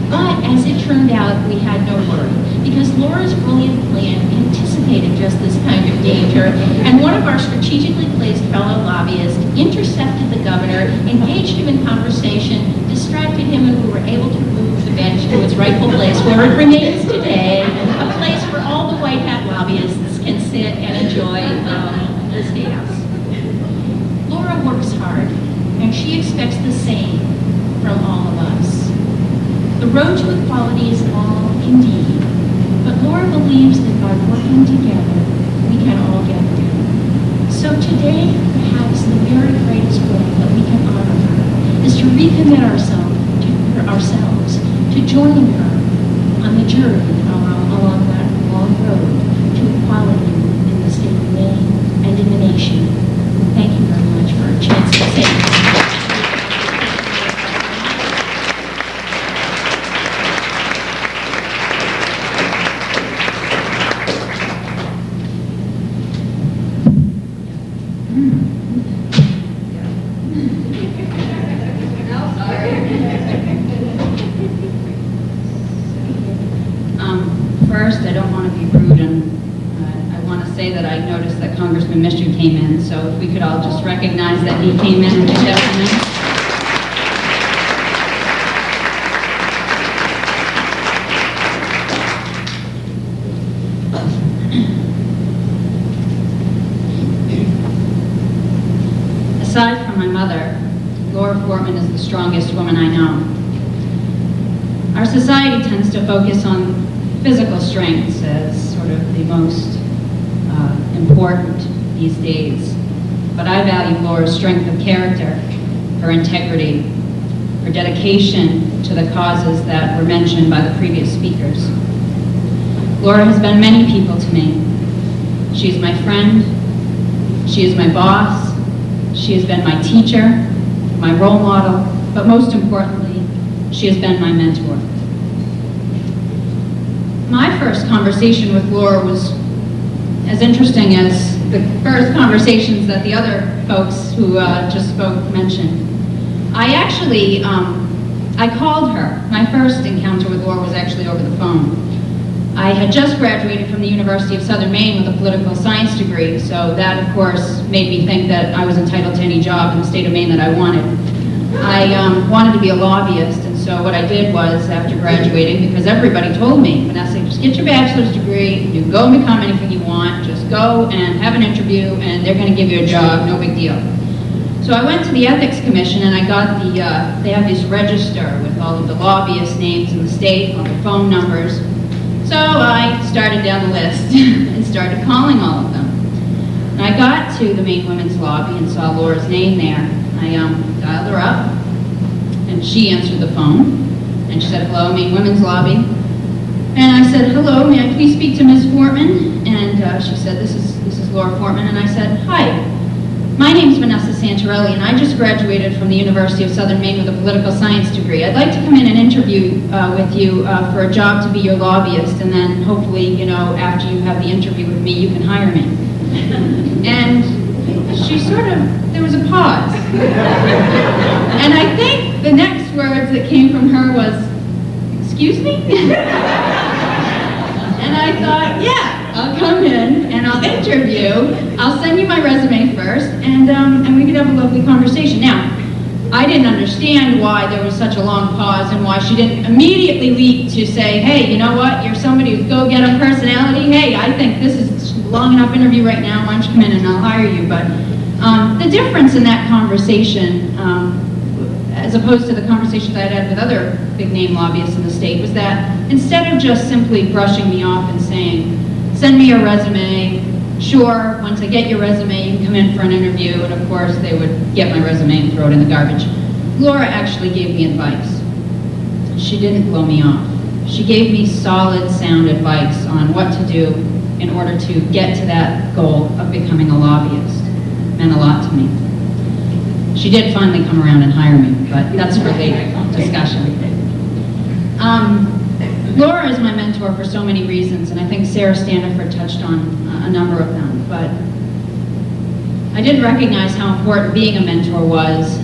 K: But as it turned out, we had no worry, because Laura's brilliant plan anticipated just this kind of danger, and one of our strategically placed fellow lobbyists intercepted the governor, engaged him in conversation, distracted him, and we were able to move the bench to its rightful place, where it remains today, a place where all the white hat lobbyists can sit and enjoy the State House. Laura works hard, and she expects the same from all of us. The road to equality is long indeed, but Laura believes that by working together, we can all get there. So today, perhaps the very greatest way that we can honor her is to recommit ourselves to joining her on the journey along that long road to equality in the state of Maine and in the nation. Thank you very much for a chance to say this.
L: First, I don't want to be rude, and I want to say that I noticed that Congressman Mister came in, so if we could all just recognize that he came in and give that Aside from my mother, Laura Fortman is the strongest woman I know. Our society tends to focus on physical strengths as sort of the most important these days. but I value Laura's strength of character, her integrity, her dedication to the causes that were mentioned by the previous speakers. Laura has been many people to me. She is my friend, she is my boss, she has been my teacher, my role model, but most importantly, she has been my mentor. My first conversation with Laura was as interesting as the first conversations that the other folks who just spoke mentioned. I actually, I called her. My first encounter with Laura was actually over the phone. I had just graduated from the University of Southern Maine with a political science degree, so that, of course, made me think that I was entitled to any job in the state of Maine that I wanted. I wanted to be a lobbyist, and so what I did was, after graduating, because everybody told me, Vanessa, just get your bachelor's degree, you can go and become anything you want, just go and have an interview, and they're going to give you a job, no big deal. So I went to the Ethics Commission, and I got the, they have this register with all of the lobbyist names in the state, all the phone numbers. So I started down the list and started calling all of them. And I got to the Maine Women's Lobby and saw Laura's name there. I dialed her up, and she answered the phone, and she said, "Hello, Maine Women's Lobby." And I said, "Hello, may I please speak to Ms. Fortman?" And she said, "This is Laura Fortman." And I said, "Hi, my name's Vanessa Santorelli, and I just graduated from the University of Southern Maine with a political science degree. I'd like to come in and interview with you for a job to be your lobbyist, and then hopefully, you know, after you have the interview with me, you can hire me." And she sort of, there was a pause. And I think the next words that came from her was, "Excuse me?" And I thought, yeah, I'll come in and I'll interview. I'll send you my resume first, and we could have a lovely conversation. Now, I didn't understand why there was such a long pause and why she didn't immediately leap to say, "Hey, you know what? You're somebody with go-getter personality. Hey, I think this is a long enough interview right now. Why don't you come in and I'll hire you?" But the difference in that conversation, as opposed to the conversations I had had with other big-name lobbyists in the state, was that instead of just simply brushing me off and saying, "Send me your resume, sure, once I get your resume, you can come in for an interview," and of course they would get my resume and throw it in the garbage, Laura actually gave me advice. She didn't blow me off. She gave me solid, sound advice on what to do in order to get to that goal of becoming a lobbyist. It meant a lot to me. She did finally come around and hire me, but that's for later discussion. Laura is my mentor for so many reasons, and I think Sarah Standiford touched on a number of them, but I didn't recognize how important being a mentor was.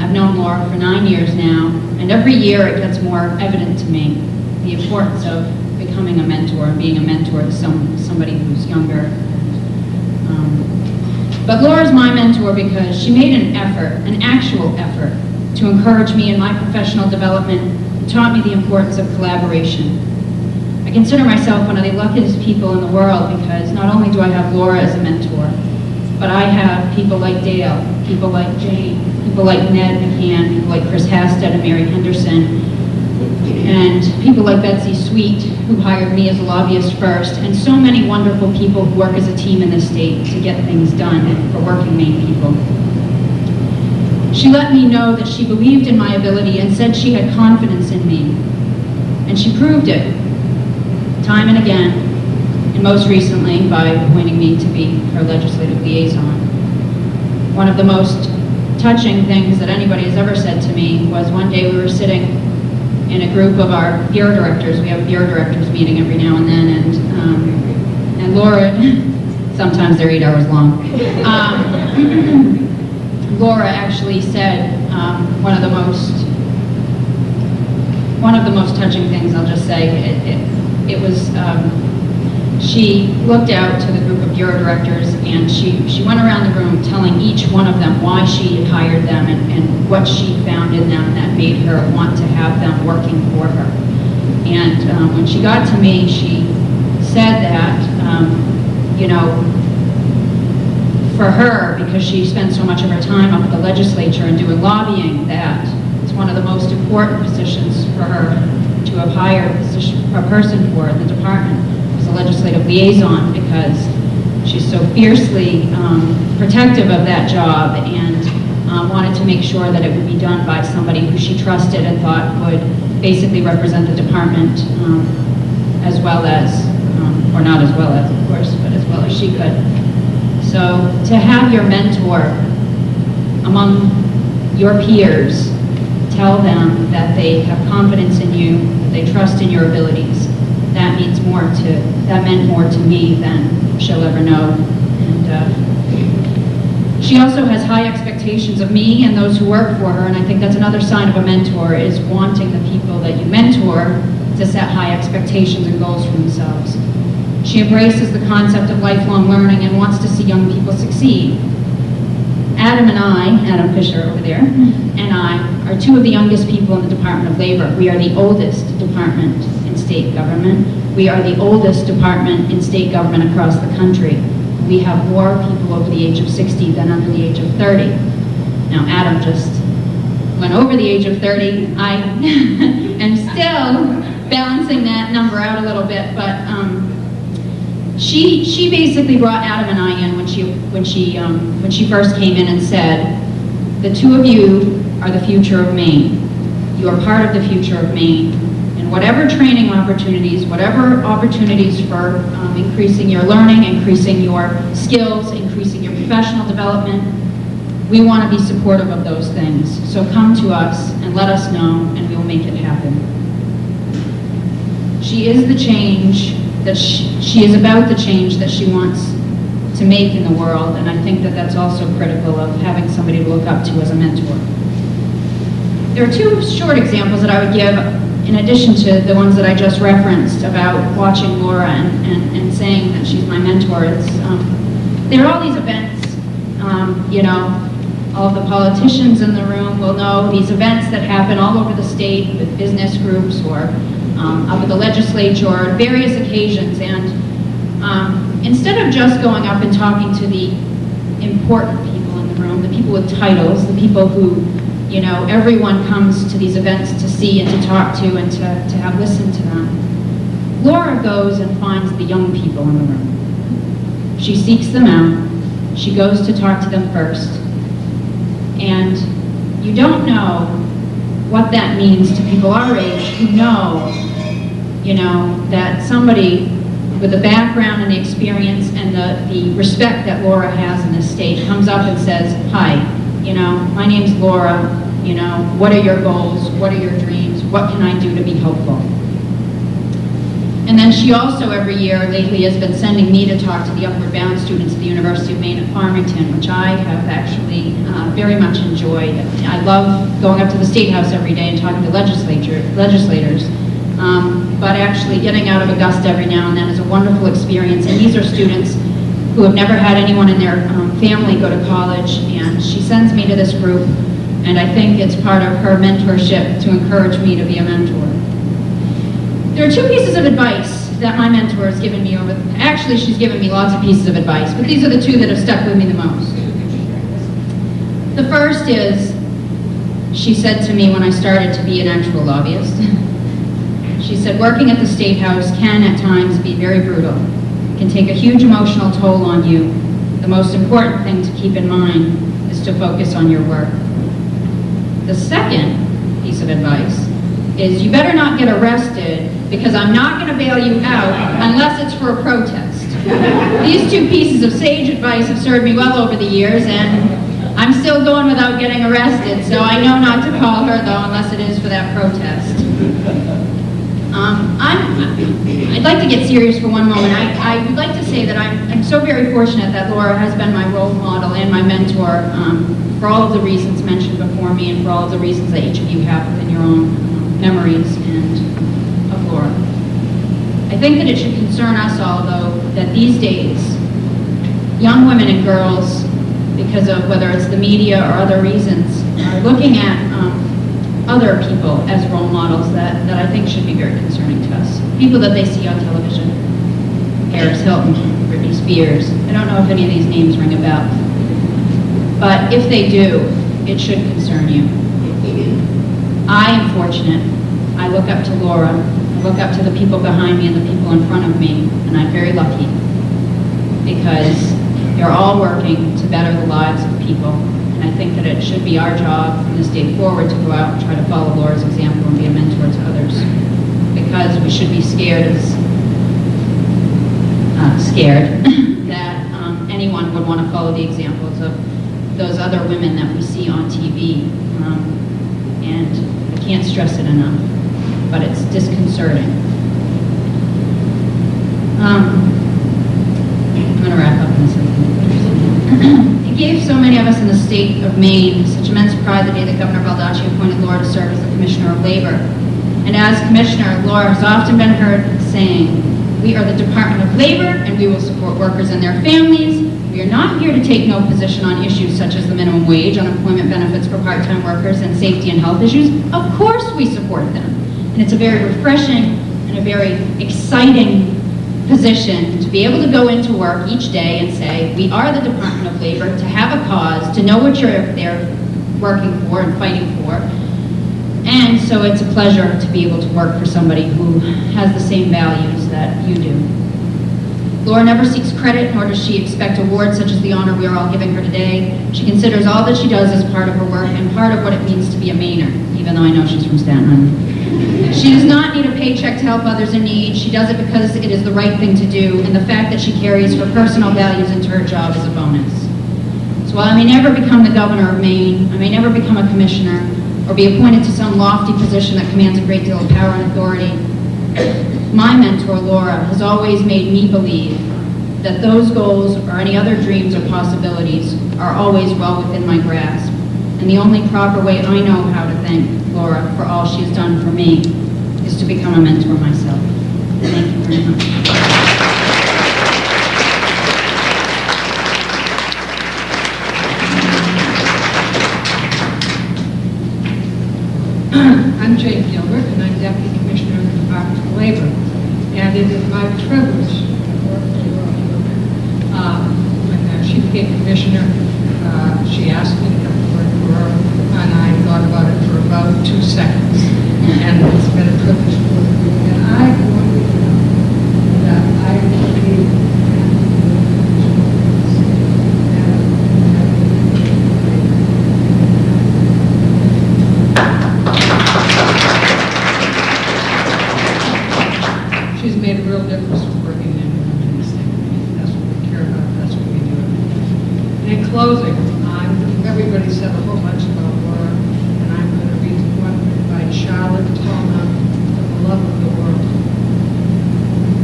L: I've known Laura for 9 years now, and every year it gets more evident to me, the importance of becoming a mentor and being a mentor to somebody who's younger. But Laura's my mentor because she made an effort, an actual effort, to encourage me in my professional development and taught me the importance of collaboration. I consider myself one of the luckiest people in the world because not only do I have Laura as a mentor, but I have people like Dale, people like Jane, people like Ned McCann, people like Chris Hasted and Mary Henderson, and people like Betsy Sweet, who hired me as a lobbyist first, and so many wonderful people who work as a team in the state to get things done for working Maine people. She let me know that she believed in my ability and said she had confidence in me. And she proved it, time and again, and most recently by appointing me to be her legislative liaison. One of the most touching things that anybody has ever said to me was one day we were sitting in a group of our bureau directors. We have a bureau directors meeting every now and then, and Laura, sometimes they're 8 hours long. Laura actually said one of the most touching things. I'll just say it was. She looked out to the group of bureau directors and she went around the room telling each one of them why she had hired them and what she found in them that made her want to have them working for her. And when she got to me, she said that, you know, for her, because she spent so much of her time up at the legislature and doing lobbying, that it's one of the most important positions for her to have hired a person for in the department. A legislative liaison, because She's so fiercely protective of that job and wanted to make sure that it would be done by somebody who she trusted and thought would basically represent the department as well as, or not as well as, of course, but as well as she could. So to have your mentor among your peers tell them that they have confidence in you, that they trust in your abilities, that means more to, that meant more to me than she'll ever know. And she also has high expectations of me and those who work for her, and I think that's another sign of a mentor, is wanting the people that you mentor to set high expectations and goals for themselves. She embraces the concept of lifelong learning and wants to see young people succeed. Adam and I, Adam Fisher over there, and I are two of the youngest people in the Department of Labor. We are the oldest department in state government. We are the oldest department in state government across the country. We have more people over the age of 60 than under the age of 30. Now, Adam just went over the age of 30. I am still balancing that number out a little bit, but she basically brought Adam and I in when she first came in and said, the two of you are the future of Maine. You are part of the future of Maine. And whatever training opportunities, whatever opportunities for increasing your learning, increasing your skills, increasing your professional development, we want to be supportive of those things. So come to us and let us know, and we'll make it happen. She is the change that she is about the change that she wants to make in the world, and I think that that's also critical of having somebody to look up to as a mentor. There are two short examples that I would give in addition to the ones that I just referenced about watching Laura and saying that she's my mentor. There are all these events, you know, all of the politicians in the room will know these events that happen all over the state with business groups or up at the legislature or various occasions, and instead of just going up and talking to the important people in the room, the people with titles, the people who, you know, everyone comes to these events to see and to talk to and to have listened to them, Laura goes and finds the young people in the room. She seeks them out. She goes to talk to them first. And you don't know what that means to people our age who know, you know, that somebody with the background and the experience and the respect that Laura has in this state comes up and says, hi, you know, my name's Laura, you know, what are your goals? What are your dreams? What can I do to be helpful? And then she also every year lately has been sending me to talk to the Upward Bound students at the University of Maine at Farmington, which I have actually very much enjoyed. I love going up to the State House every day and talking to legislators, but actually getting out of Augusta every now and then is a wonderful experience. And these are students who have never had anyone in their family go to college, and she sends me to this group, and I think it's part of her mentorship to encourage me to be a mentor. There are two pieces of advice that my mentor has given me actually she's given me lots of pieces of advice, but these are the two that have stuck with me the most. The first is, she said to me when I started to be an actual lobbyist, she said, working at the State House can at times be very brutal. It can take a huge emotional toll on you. The most important thing to keep in mind is to focus on your work. The second piece of advice is you better not get arrested because I'm not going to bail you out unless it's for a protest. These two pieces of sage advice have served me well over the years, and I'm still going without getting arrested, so I know not to call her, though, unless it is for that protest. I'd like to get serious for one moment. I would like to say that I'm so very fortunate that Laura has been my role model and my mentor for all of the reasons mentioned before me and for all of the reasons that each of you have within your own memories and of Laura. I think that it should concern us all, though, that these days, young women and girls, because of whether it's the media or other reasons, are looking at other people as role models that I think should be very concerning to us. People that they see on television. Paris Hilton, Britney Spears. I don't know if any of these names ring a bell. But if they do, it should concern you. I am fortunate. I look up to Laura. I look up to the people behind me and the people in front of me, and I'm very lucky. because they're all working to better the lives of people. And I think that it should be our job from this day forward to go out and try to follow Laura's example and be a mentor to others. Because we should be scared that anyone would want to follow the examples of those other women that we see on TV. And I can't stress it enough, but it's disconcerting. I'm going to wrap up in a second. It gave so many of us in the state of Maine such immense pride the day that Governor Baldacci appointed Laura to serve as the Commissioner of Labor. And as Commissioner, Laura has often been heard saying, "We are the Department of Labor and we will support workers and their families. We are not here to take no position on issues such as the minimum wage, unemployment benefits for part-time workers, and safety and health issues. Of course we support them." And it's a very refreshing and a very exciting position to be able to go into work each day and say, we are the Department of Labor, to have a cause, to know what you're there working for and fighting for. And so it's a pleasure to be able to work for somebody who has the same values that you do. Laura never seeks credit, nor does she expect awards such as the honor we are all giving her today. She considers all that she does as part of her work and part of what it means to be a Mainer, even though I know she's from Staten Island. She does not need a paycheck to help others in need. She does it because it is the right thing to do, and the fact that she carries her personal values into her job is a bonus. So while I may never become the governor of Maine, I may never become a commissioner, or be appointed to some lofty position that commands a great deal of power and authority, my mentor, Laura, has always made me believe that those goals or any other dreams or possibilities are always well within my grasp. And the only proper way I know how to thank Laura for all she has done for me is to become a mentor myself. Thank you very much.
C: I'm Jane Gilbert, and I'm Deputy Commissioner of the Department of Labor. And it is my privilege to work for Laura. When she became Commissioner, she asked me to come to work for her, and I thought about it for about 2 seconds. And it's been a privilege to work with you. And I want you to know that I believe she's made a real difference with working in this thing. That's what we care about. That's what we do. In closing, everybody said a whole bunch about Laura, and I'm going to read one by Charlotte Tolna, For the Love of the World.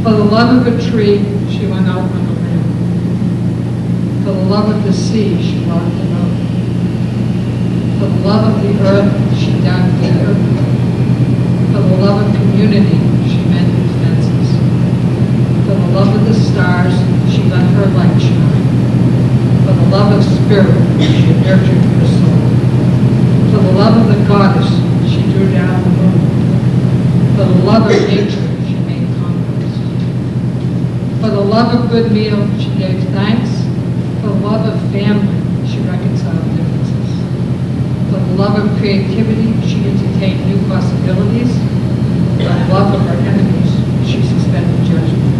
C: For the love of a tree, she went out on the limb. For the love of the sea, she walked the boat. For the love of the earth, she dug the earth. For the love of community, she mended fences. For the love of the stars, she let her light shine. For the love of spirit, she nurtured her soul. For the love of the goddess, she drew down the moon. For the love of nature, she made conquest. For the love of good meal, she gave thanks. For the love of family, she reconciled differences. For the love of creativity, she entertained new possibilities. For the love of her enemies, she suspended judgment.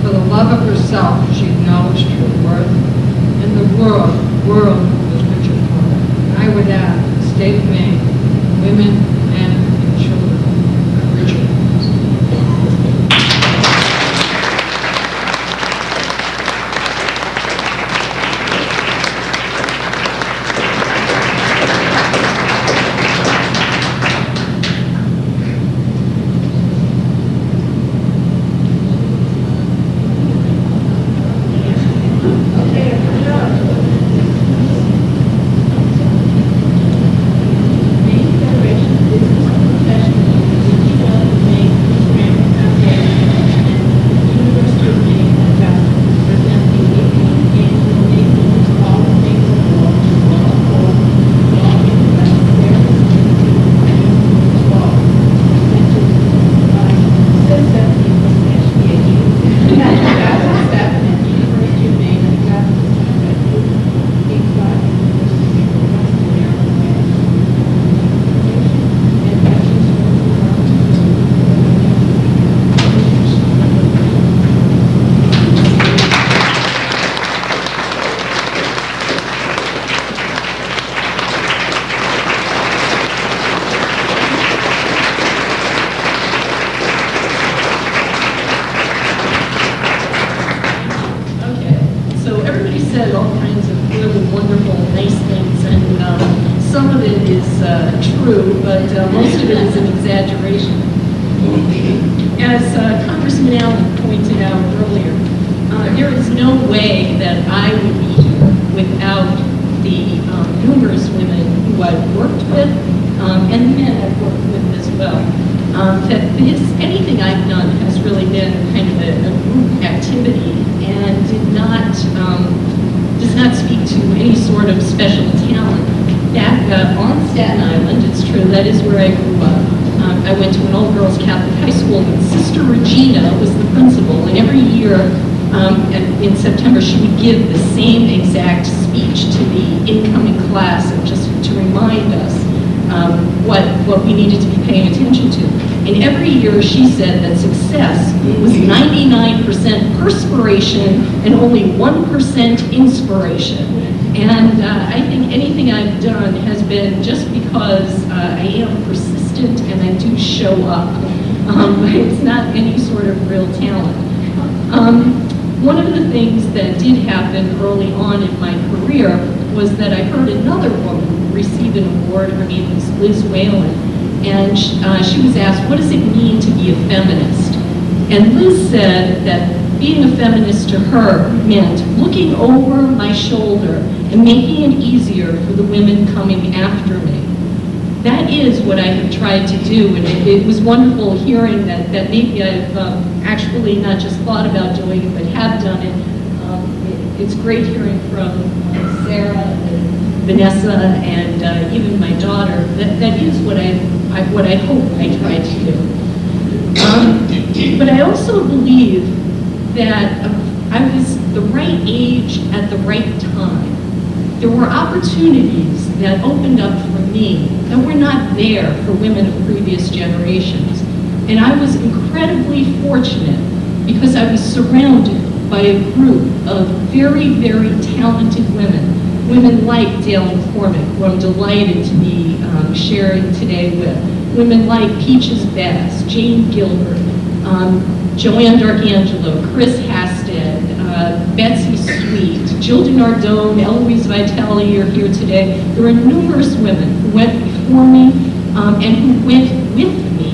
C: For the love of herself, she acknowledged her worth. And the world was richer for her. I would add, the state of Maine, women, men, and children are richer for us.
D: some of it is true, but most of it is an exaggeration. As Congressman Allen pointed out earlier, there is no way that I would be here without the numerous women who I've worked with and the men I've worked with as well. Anything I've done has really been kind of a group activity and does not speak to any sort of special talent. Back on Staten Island, it's true, that is where I grew up. I went to an all-girls Catholic high school, and Sister Regina was the principal, and every year in September she would give the same exact speech to the incoming class, and just to remind us what we needed to be paying attention to. And every year she said that success was 99% perspiration and only 1% inspiration. And I think anything I've done has been just because I am persistent and I do show up. But it's not any sort of real talent. One of the things that did happen early on in my career was that I heard another woman receive an award. Her name was Liz Whalen. And she was asked, what does it mean to be a feminist? And Liz said that being a feminist to her meant looking over my shoulder and making it easier for the women coming after me. That is what I have tried to do, and it was wonderful hearing that maybe I've actually not just thought about doing it, but have done it. It's great hearing from Sarah and Vanessa and even my daughter. That is what I hope I try to do. But I also believe that I was the right age at the right time. There were opportunities that opened up for me that were not there for women of previous generations. And I was incredibly fortunate because I was surrounded by a group of very, very talented women. Women like Dale McCormick, who I'm delighted to be sharing today with. Women like Peaches Bass, Jane Gilbert, Joanne D'Arcangelo, Chris Hasted, Betsy Sweet, Jill DiNardone, Eloise Vitale are here today. There are numerous women who went before me and who went with me.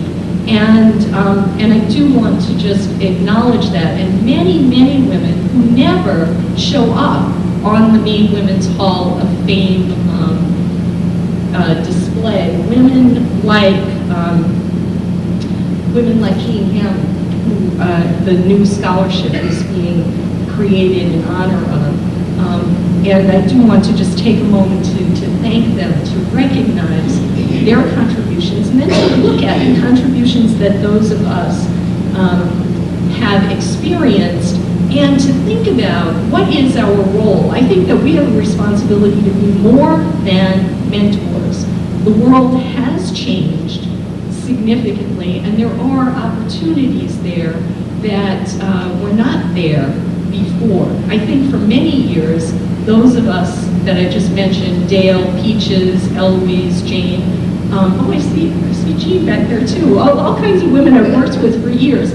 D: And I do want to just acknowledge that. And many, many women who never show up on the Maine Women's Hall of Fame display. Women like Keen Hammond, who the new scholarship is being created in honor of. And I do want to just take a moment to thank them, to recognize their contributions, and then to look at the contributions that those of us have experienced, and to think about what is our role. I think that we have a responsibility to be more than mentors. The world has changed significantly, and there are opportunities there that were not there before. I think for many years, those of us that I just mentioned, Dale, Peaches, Eloise, Jane, I see Jean back there too, all kinds of women I've worked with for years.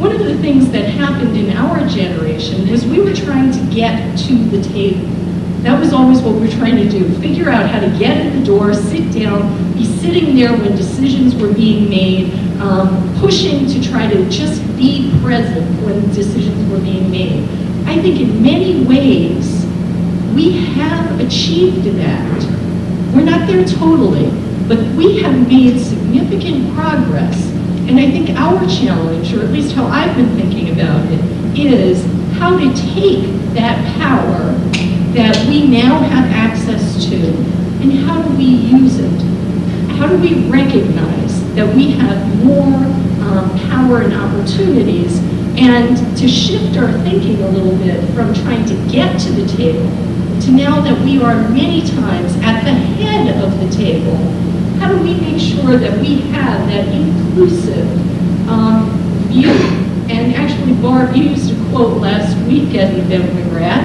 D: One of the things that happened in our generation was we were trying to get to the table. That was always what we were trying to do, figure out how to get in the door, sit down, be sitting there when decisions were being made, pushing to try to just be present when decisions were being made. I think in many ways, we have achieved that. We're not there totally, but we have made significant progress. And I think our challenge, or at least how I've been thinking about it, is how to take that power that we now have access to, and how do we use it? How do we recognize that we have more power and opportunities, and to shift our thinking a little bit from trying to get to the table to now that we are many times at the head of the table? How do we make sure that we have that inclusive view? And actually, Barb, you used a quote last week at the event we were at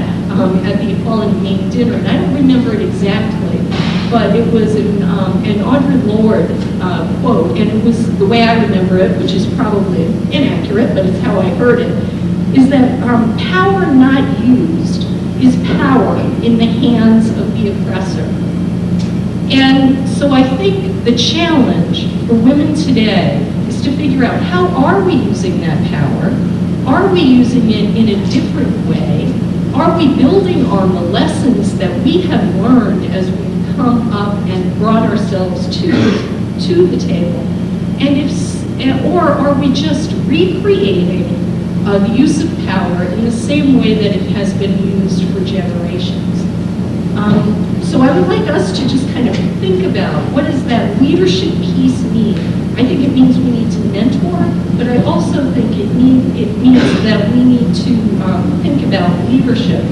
D: the Equality Maine dinner, and I don't remember it exactly, but it was an Audre Lorde quote, and it was the way I remember it, which is probably inaccurate, but it's how I heard it, is that power not used is power in the hands of the oppressor.
M: And so I think the challenge for women today is to figure out, how are we using that power? Are we using it in a different way? Are we building on the lessons that we have learned as we've come up and brought ourselves to the table? Or are we just recreating the use of power in the same way that it has been used for generations? So I would like us to just kind of think about, what does that leadership piece mean? I think it means we need to mentor, but I also think it means that we need to think about leadership.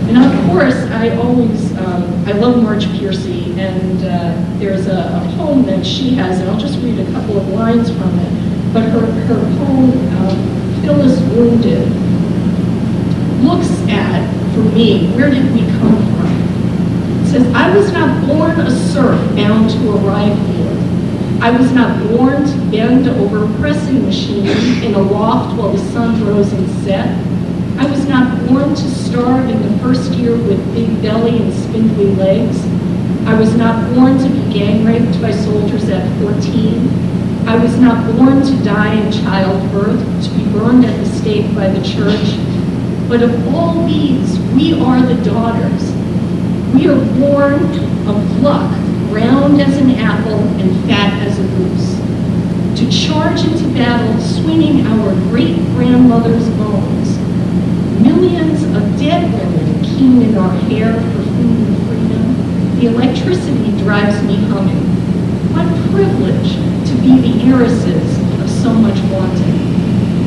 M: And of course, I love Marge Piercy, and there's a poem that she has, and I'll just read a couple of lines from it. But her poem, Phyllis Wounded, looks at, for me, where did we come from? It says, I was not born a serf bound to a ride wheel. I was not born to bend over a pressing machine in a loft while the sun rose and set. I was not born to start in the first year with big belly and spindly legs. I was not born to be gang raped by soldiers at 14. I was not born to die in childbirth, to be burned at the stake by the church. But of all these, we are the daughters. We are born of luck, round as an apple and fat as a goose, to charge into battle, swinging our great-grandmother's bones. Millions of dead women keen in our hair for food and freedom. The electricity drives me humming. What privilege to be the heiresses of so much wanting.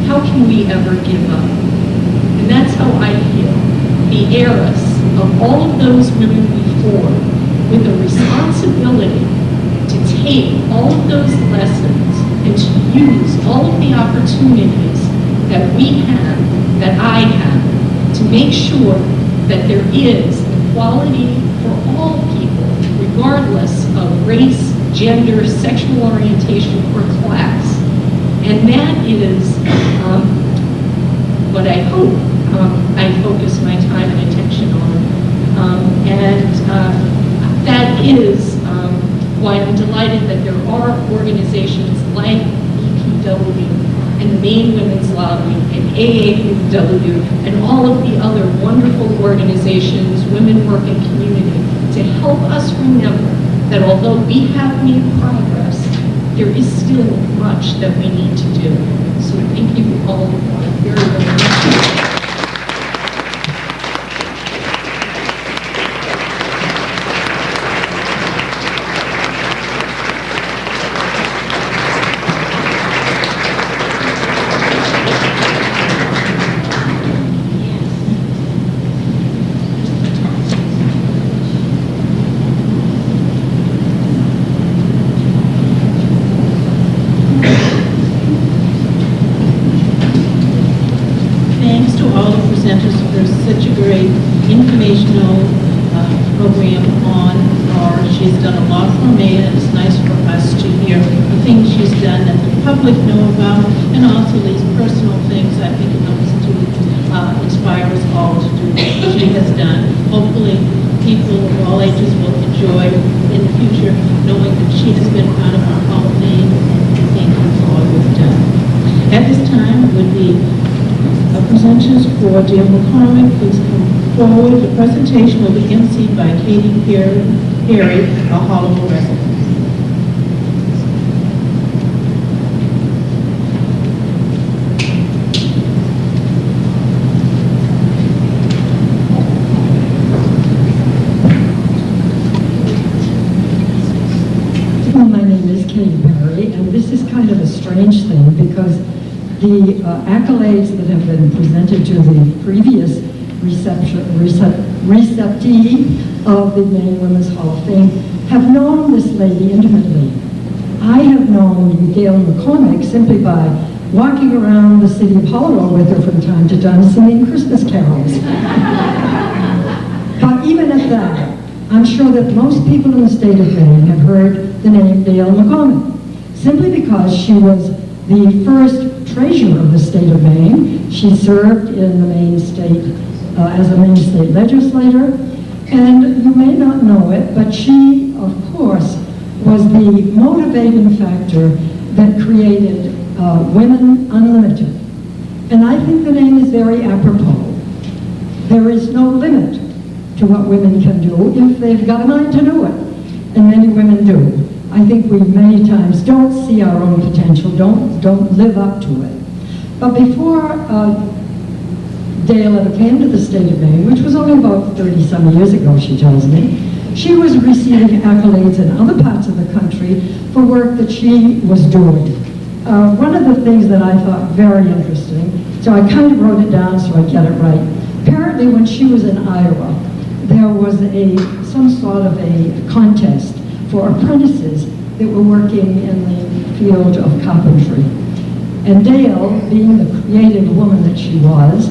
M: How can we ever give up? And that's how I feel, the heiress of all of those women before, with a responsibility to take all of those lessons and to use all of the opportunities that we have, that I have, to make sure that there is equality for all people, regardless of race, gender, sexual orientation, or class. And that is what I hope I focus my time and attention on. That is why I'm delighted that there are organizations like EPW and the Maine Women's Lobby and AAPW and all of the other wonderful organizations, Women Work in Community, to help us remember that although we have made progress, there is still much that we need to do. So thank you all very, very much.
D: Informational program on her. She's done a lot for Maine, and it's nice for us to hear the things she's done that the public know about, and also these personal things. I think it helps to inspire us all to do what she has done. Hopefully, people of all ages will enjoy in the future knowing that she has been part of our Hall of Fame, and thank you for all you've done. At this time would be presenters for dear McCormick. Please come forward. The presentation will be emceed by Katie Perry, a Hollywood resident.
N: Well, my name is Katie Perry, and this is kind of a strange thing because the accolades that have been presented to the previous receptee of the Maine Women's Hall of Fame have known this lady intimately. I have known Gail McCormick simply by walking around the city of Hollowell with her from time to time singing Christmas carols. But even at that, I'm sure that most people in the state of Maine have heard the name Gail McCormick, simply because she was the first treasurer of the state of Maine. She served in the Maine state as a Maine state legislator, and you may not know it, but she of course, was the motivating factor that created Women Unlimited. And I think the name is very apropos. There is no limit to what women can do if they've got a mind to do it. And many women do. I think we many times don't see our own potential, don't live up to it. But before Dale ever came to the state of Maine, which was only about 30-some years ago, she tells me, she was receiving accolades in other parts of the country for work that she was doing. One of the things that I thought very interesting, so I kind of wrote it down so I get it right. Apparently when she was in Iowa, there was some sort of a contest for apprentices that were working in the field of carpentry. And Dale, being the creative woman that she was,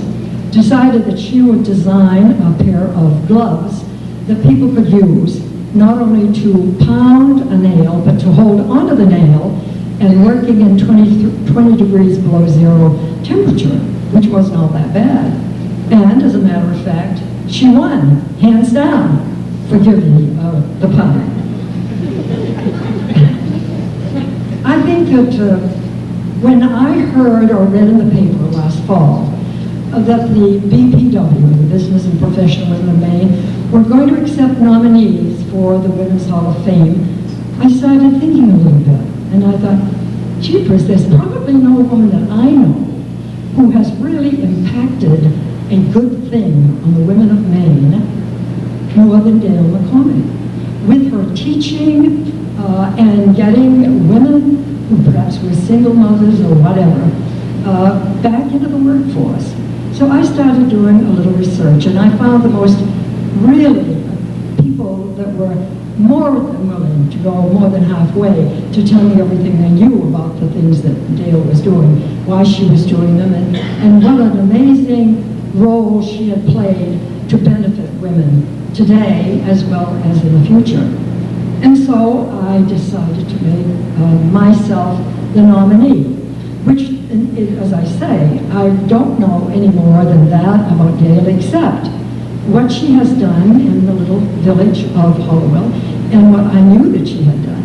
N: decided that she would design a pair of gloves that people could use not only to pound a nail, but to hold onto the nail and working in 20 degrees below zero temperature, which wasn't all that bad. And as a matter of fact, she won, hands down. Forgive me the pun. I think that when I heard or read in the paper last fall that the BPW, the Business and Professional Women of Maine, were going to accept nominees for the Women's Hall of Fame, I started thinking a little bit. And I thought, jeepers, there's probably no woman that I know who has really impacted a good thing on the women of Maine more than Dale McCormick. With her teaching and getting women who perhaps were single mothers or whatever back into the workforce. So I started doing a little research, and I found the most really people that were more than willing to go more than halfway to tell me everything they knew about the things that Dale was doing, why she was doing them, and what an amazing role she had played to benefit women today as well as in the future. And so I decided to make myself the nominee, which, as I say, I don't know any more than that about Dale, except what she has done in the little village of Hollowell and what I knew that she had done.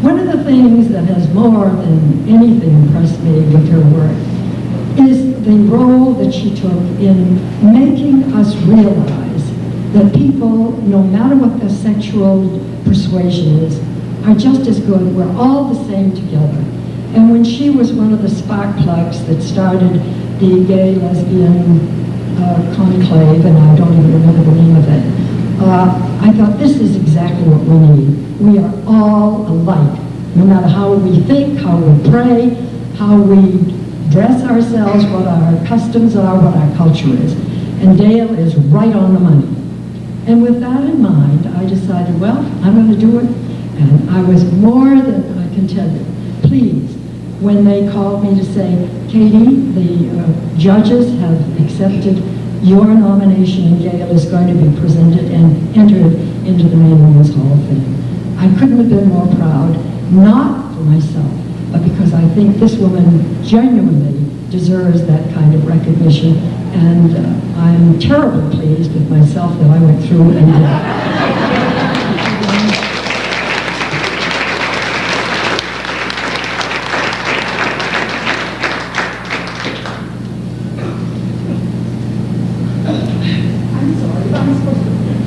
N: One of the things that has more than anything impressed me with her work is the role that she took in making us realize that people, no matter what their sexual persuasion is, are just as good. We're all the same together. And when she was one of the spark plugs that started the gay, lesbian conclave, and I don't even remember the name of it, I thought this is exactly what we need. We are all alike, no matter how we think, how we pray, how we dress ourselves, what our customs are, what our culture is. And Dale is right on the money. And with that in mind, I decided, well, I'm going to do it. And I was more than contented, pleased, when they called me to say, Katie, the judges have accepted your nomination and Gail is going to be presented and entered into the Maine Women's Hall of Fame. I couldn't have been more proud, not for myself, but because I think this woman genuinely deserves that kind of recognition, and I'm terribly pleased with myself that I went through and did it.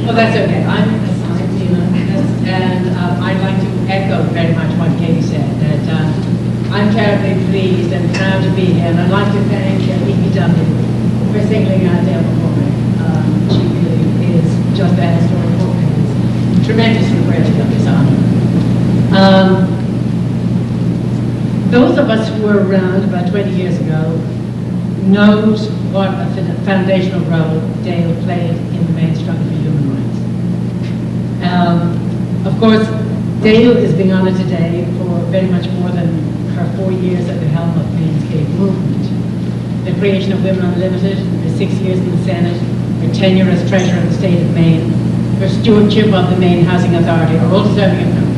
O: Well, that's okay. I'm assigned Tina, and I'd like to echo very much what Katie said, that I'm terribly pleased and proud to be here, and I'd like to thank EPW for singling out Dale McCormick. She really is just that historical and is tremendously worthy of this honor. Those of us who were around about 20 years ago knows what a foundational role Dale played in the Maine struggle for human rights. Of course, Dale is being honored today for very much more than her 4 years at the helm of Maine's gay movement. The creation of Women Unlimited, her 6 years in the Senate, her tenure as treasurer of the state of Maine, her stewardship of the Maine Housing Authority are all deserving of note.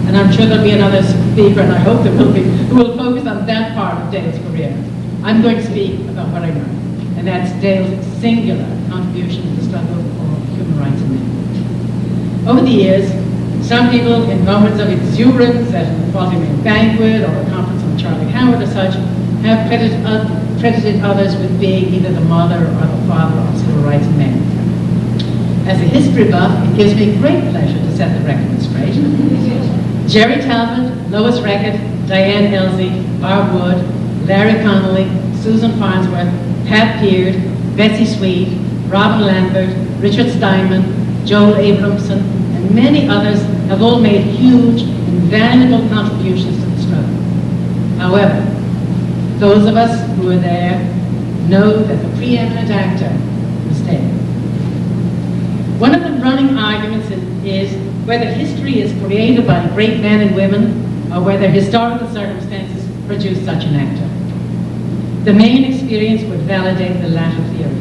O: And I'm sure there'll be another speaker, and I hope there will be, who will focus on that part of Dale's career. I'm going to speak about what I know, and that's Dale's singular contribution to the struggle for human rights in Maine. Over the years, Some people, in moments of exuberance at an Fortman banquet or a conference on Charlie Howard or such, have credited others with being either the mother or the father of civil rights in Maine. As a history buff, it gives me great pleasure to set the record straight. Jerry Talbot, Lois Reckitt, Diane Elsey, Barb Wood, Larry Connolly, Susan Farnsworth, Pat Peard, Betsy Sweet, Robin Lambert, Richard Steinman, Joel Abramson, and many others have all made huge and valuable contributions to the struggle. However, those of us who were there know that the preeminent actor was dead. One of the running arguments is whether history is created by great men and women or whether historical circumstances produce such an actor. The Maine experience would validate the latter theory.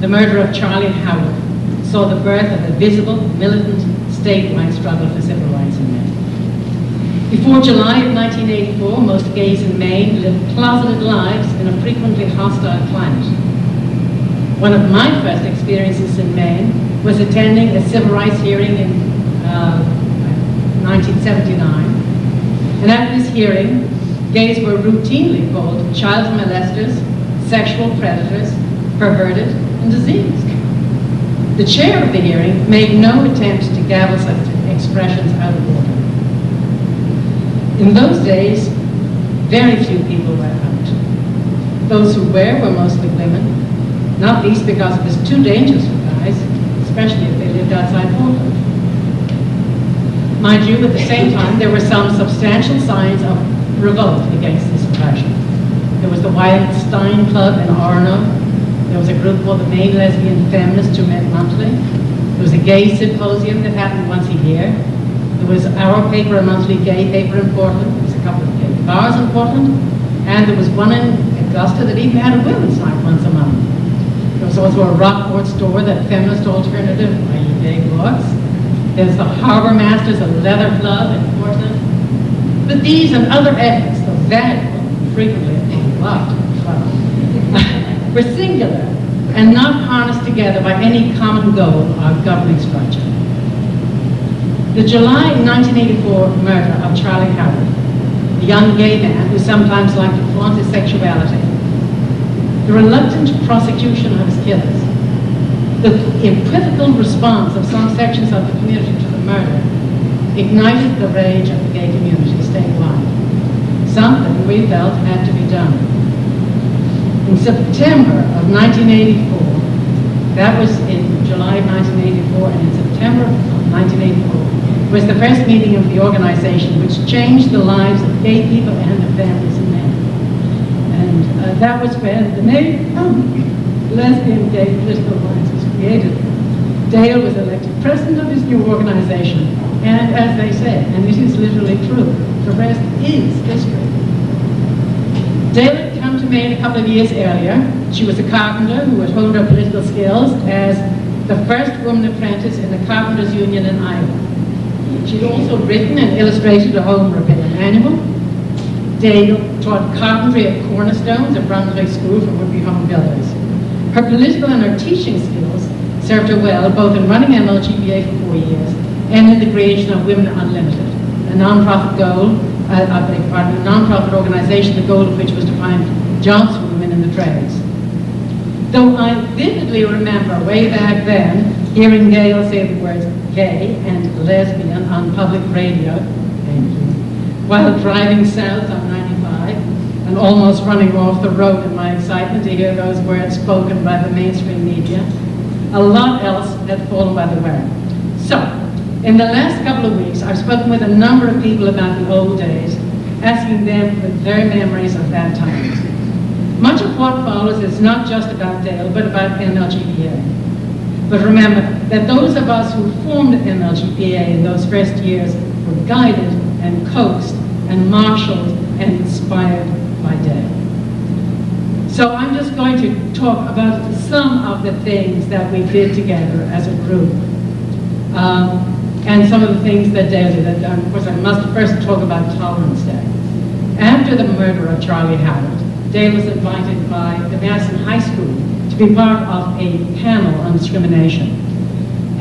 O: The murder of Charlie Howard saw the birth of a visible, militant, statewide struggle for civil rights in Maine. Before July of 1984, most gays in Maine lived closeted lives in a frequently hostile climate. One of my first experiences in Maine was attending a civil rights hearing in 1979. And at this hearing, gays were routinely called child molesters, sexual predators, perverted, and diseased. The chair of the hearing made no attempt to gavel such expressions out of order. In those days, very few people were out. Those who were mostly women, not least because it was too dangerous for guys, especially if they lived outside Portland. Mind you, at the same time, there were some substantial signs of revolt against this oppression. There was the Wild Stein Club in Orono. There was a group called the Maine Lesbian Feminists who met monthly. There was a gay symposium that happened once a year. There was Our Paper, a monthly gay paper in Portland. There was a couple of gay bars in Portland. And there was one in Augusta that even had a women's night once a month. There was also a Rockport store, that feminist alternative, i.e. gay books. There's the Harbor Masters, a leather club in Portland. But these and other efforts, though valuable, frequently loved, were singular and not harnessed together by any common goal or governing structure. The July 1984 murder of Charlie Howard, a young gay man who sometimes liked to flaunt his sexuality, the reluctant prosecution of his killers, the equivocal response of some sections of the community to the murder, ignited the rage of the gay community statewide. Something we felt had to be done. In September of 1984, that was in July of 1984, and in September of 1984 was the first meeting of the organization, which changed the lives of gay people and their families in Maine. And that was when the Maine Lesbian Gay Political Alliance was created. Dale was elected president of his new organization, and as they say, and this is literally true, the rest is history. Dale had come to Maine a couple of years earlier. She was a carpenter who had honed her political skills as the first woman apprentice in the Carpenters Union in Iowa. She'd also written and illustrated a home repair manual. Dale taught carpentry at Cornerstones, a Brunswick school for would-be home builders. Her political and her teaching skills served her well, both in running MLGPA for 4 years and in the creation of Women Unlimited, a nonprofit a nonprofit organization, the goal of which was to find jobs for women in the trades. Though I vividly remember way back then hearing Dale say the words gay and lesbian on public radio, while driving south on 95 and almost running off the road in my excitement to hear those words spoken by the mainstream media, a lot else had fallen by the way. So, in the last couple of weeks, I've spoken with a number of people about the old days, asking them for their memories of that time. Much of what follows is not just about Dale, but about MLGPA. But remember that those of us who formed MLGPA in those first years were guided and coaxed and marshaled and inspired by Dale. So I'm just going to talk about some of the things that we did together as a group. And some of the things that Dale did. Of course, I must first talk about Tolerance Day. After the murder of Charlie Howard, Dale was invited by the Madison High School to be part of a panel on discrimination.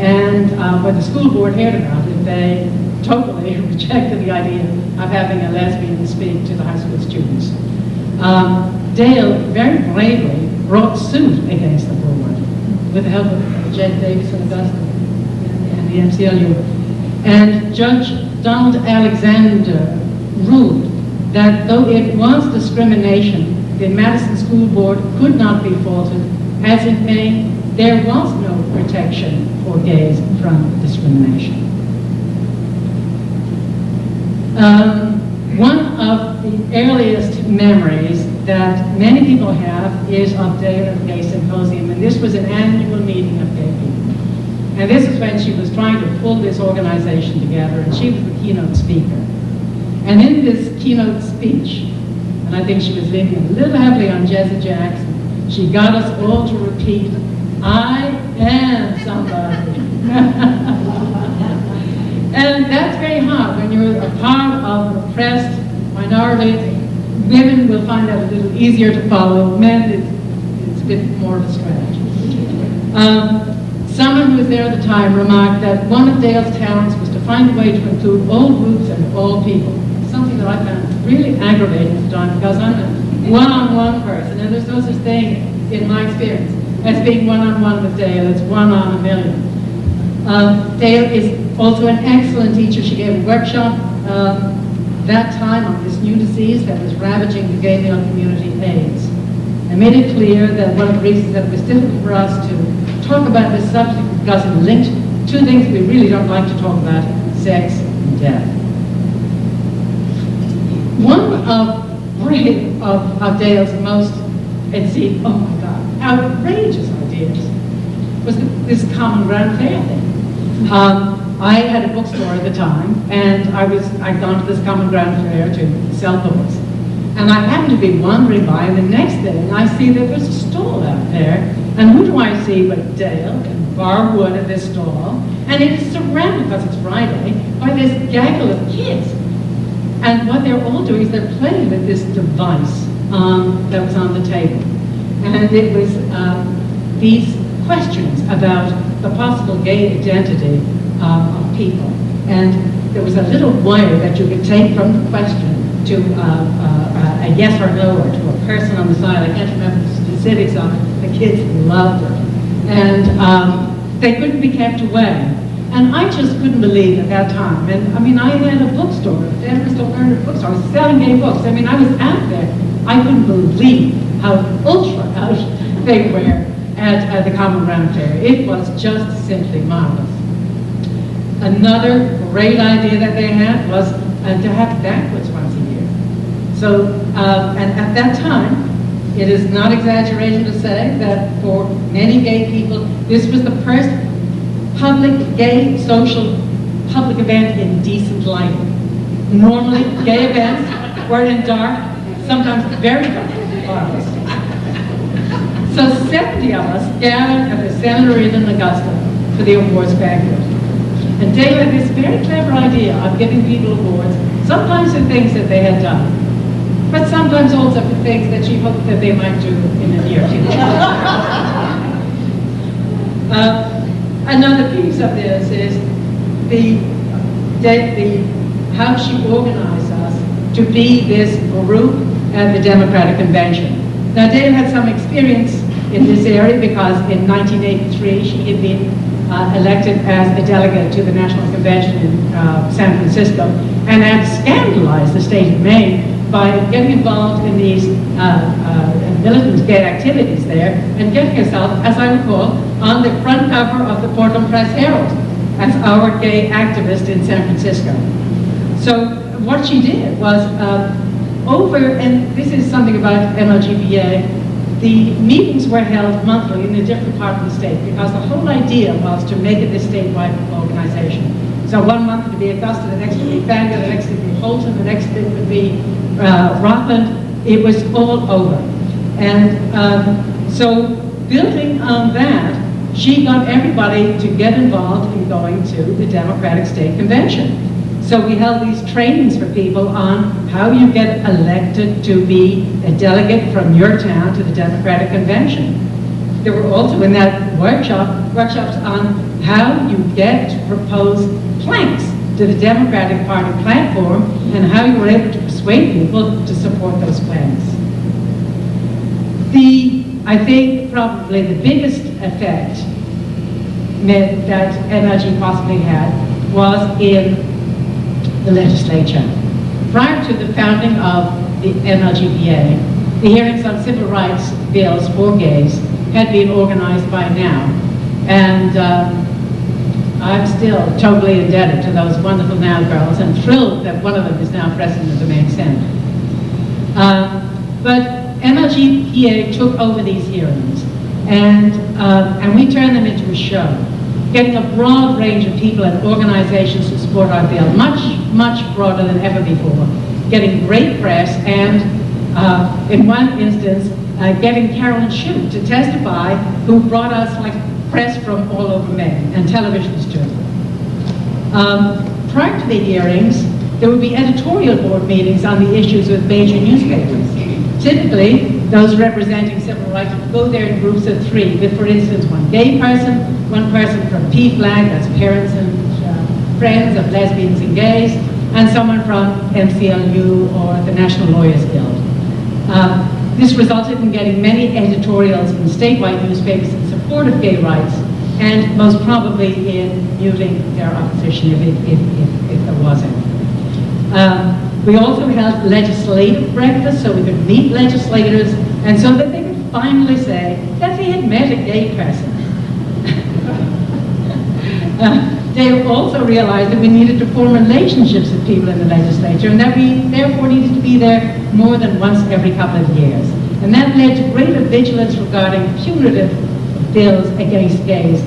O: And when the school board heard about it, they totally rejected the idea of having a lesbian speak to the high school students. Dale very bravely brought suit against the board with the help of Jed Davis and Augusta and the MCLU. And Judge Donald Alexander ruled that though it was discrimination, the Madison School Board could not be faulted, as in Maine, there was no protection for gays from discrimination. One of the earliest memories that many people have is of Dale at the Gay Symposium, and this was an annual meeting of gay people. And this is when she was trying to pull this organization together, and she was the keynote speaker. And in this keynote speech, and I think she was leaning a little heavily on Jesse Jackson, she got us all to repeat, "I am somebody." And that's very hard when you're a part of an oppressed minority. Women will find that a little easier to follow. Men, it's a bit more of a stretch. Someone who was there at the time remarked that one of Dale's talents was to find a way to include all groups and all people. Something that I found really aggravating at the time because I'm a one-on-one person, and there's no such thing in my experience as being one-on-one with Dale. It's one on a million. Dale is also an excellent teacher. She gave a workshop that time on this new disease that was ravaging the gay male community, AIDS, and made it clear that one of the reasons that it was difficult for us to talk about this subject because it linked two things we really don't like to talk about: sex and death. One of Dale's most, oh my God, outrageous ideas was this common ground fair thing. I had a bookstore at the time, and I'd gone to this common ground fair to sell books. And I happened to be wandering by, and the next thing I see that there's a stall out there, and who do I see but Dale and Barb Wood at this stall, and it is surrounded, because it's Friday, by this gaggle of kids. And what they're all doing is they're playing with this device that was on the table. And it was these questions about the possible gay identity of people. And there was a little wire that you could take from the question to a yes or no, or to a person on the side. I can't remember the specifics of it. The kids loved it. And they couldn't be kept away. And I just couldn't believe at that time. And I mean, I had a bookstore, a Denver Lerner bookstore. I was selling gay books. I mean, I was out there. I couldn't believe how ultra out they were at the Common Ground Fair. It was just simply marvelous. Another great idea that they had was to have banquets once a year. So, and at that time, it is not exaggeration to say that for many gay people, this was the first public gay social public event in decent lighting. Normally, gay events were in dark, sometimes very dark bars. So 70 of us gathered at the Senator Inn in Augusta for the awards banquet. And Dale had this very clever idea of giving people awards, sometimes for things that they had done, but sometimes also for things that she hoped that they might do in the near future. Another piece of this is how she organized us to be this group at the Democratic Convention. Now, Dale had some experience in this area because in 1983 she had been elected as a delegate to the National Convention in San Francisco and had scandalized the state of Maine by getting involved in these militant gay activities there and getting herself, as I recall, on the front cover of the Portland Press Herald as our gay activist in San Francisco. So what she did was and this is something about MLGBA, the meetings were held monthly in a different part of the state because the whole idea was to make it this statewide organization. So one month it would be Augusta, the next would be Bangor, the next would be Holton, the next it would be Rockland. It was all over. And so building on that, she got everybody to get involved in going to the Democratic State Convention. So we held these trainings for people on how you get elected to be a delegate from your town to the Democratic Convention. there were also in that workshops on how you get to propose planks to the Democratic Party platform and how you were able to persuade people to support those plans. I think probably the biggest effect that MLG possibly had was in the legislature. Prior to the founding of the MLGPA, the hearings on civil rights bills for gays had been organized by now. And I'm still totally indebted to those wonderful Now girls and thrilled that one of them is now president of the Maine Senate. But MLGPA took over these hearings and we turned them into a show, getting a broad range of people and organizations to support our bill, much broader than ever before, getting great press and in one instance, getting Carolyn Shute to testify, who brought us like press from all over Maine and televisions too. Prior to the hearings, there would be editorial board meetings on the issues with major newspapers. Typically, those representing civil rights would go there in groups of 3, with, for instance, one gay person, one person from PFLAG, that's Parents and Friends of Lesbians and Gays, and someone from MCLU or the National Lawyers Guild. This resulted in getting many editorials in statewide newspapers in support of gay rights, and most probably in muting their opposition if there was any. We also held legislative breakfasts so we could meet legislators and so that they could finally say that they had met a gay person. They also realized that we needed to form relationships with people in the legislature and that we therefore needed to be there more than once every couple of years. And that led to greater vigilance regarding punitive bills against gays.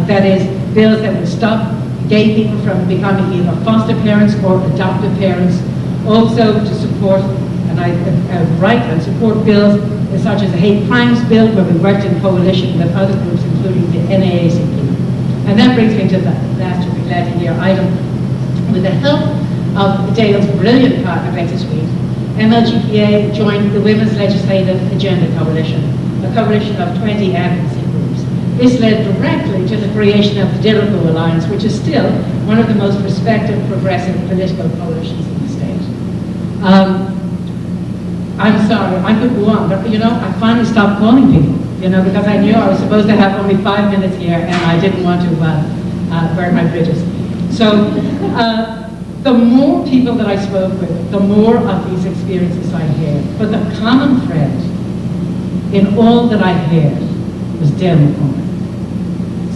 O: That is, bills that would stop gay people from becoming either foster parents or adoptive parents. Also to support, and support bills such as the hate crimes bill, where we worked in coalition with other groups, including the NAACP. And that brings me to the last, you'll be glad to hear, item. With the help of Dale's brilliant partner, Betty Sweet, MLGPA joined the Women's Legislative Agenda Coalition, a coalition of 20 advocacy groups. This led directly to the creation of the Dirico Alliance, which is still one of the most respected progressive political coalitions in the state. I'm sorry, I could go on, but I finally stopped calling people, because I knew I was supposed to have only 5 minutes here and I didn't want to burn my bridges. So the more people that I spoke with, the more of these experiences I heard. But the common thread in all that I heard was Dale McCormick.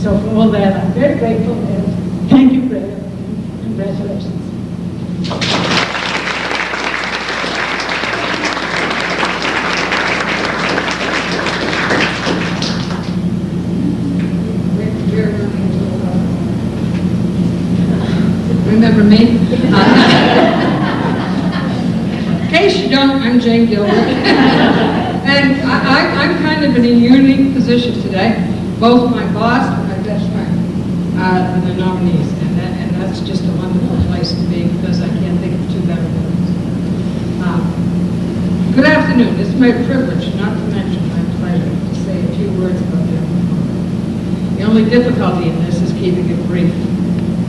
O: So for all that, I'm very grateful and thank you, Greg. Congratulations.
C: Remember me? In case you don't, I'm Jane Gilbert. And I'm kind of in a unique position today. Both my boss and my best friend are the nominees. And that's just a wonderful place to be because I can't think of two better ones. Good afternoon. It's my privilege, not to mention my pleasure, to say a few words about Dale McCormick. The only difficulty in this is keeping it brief.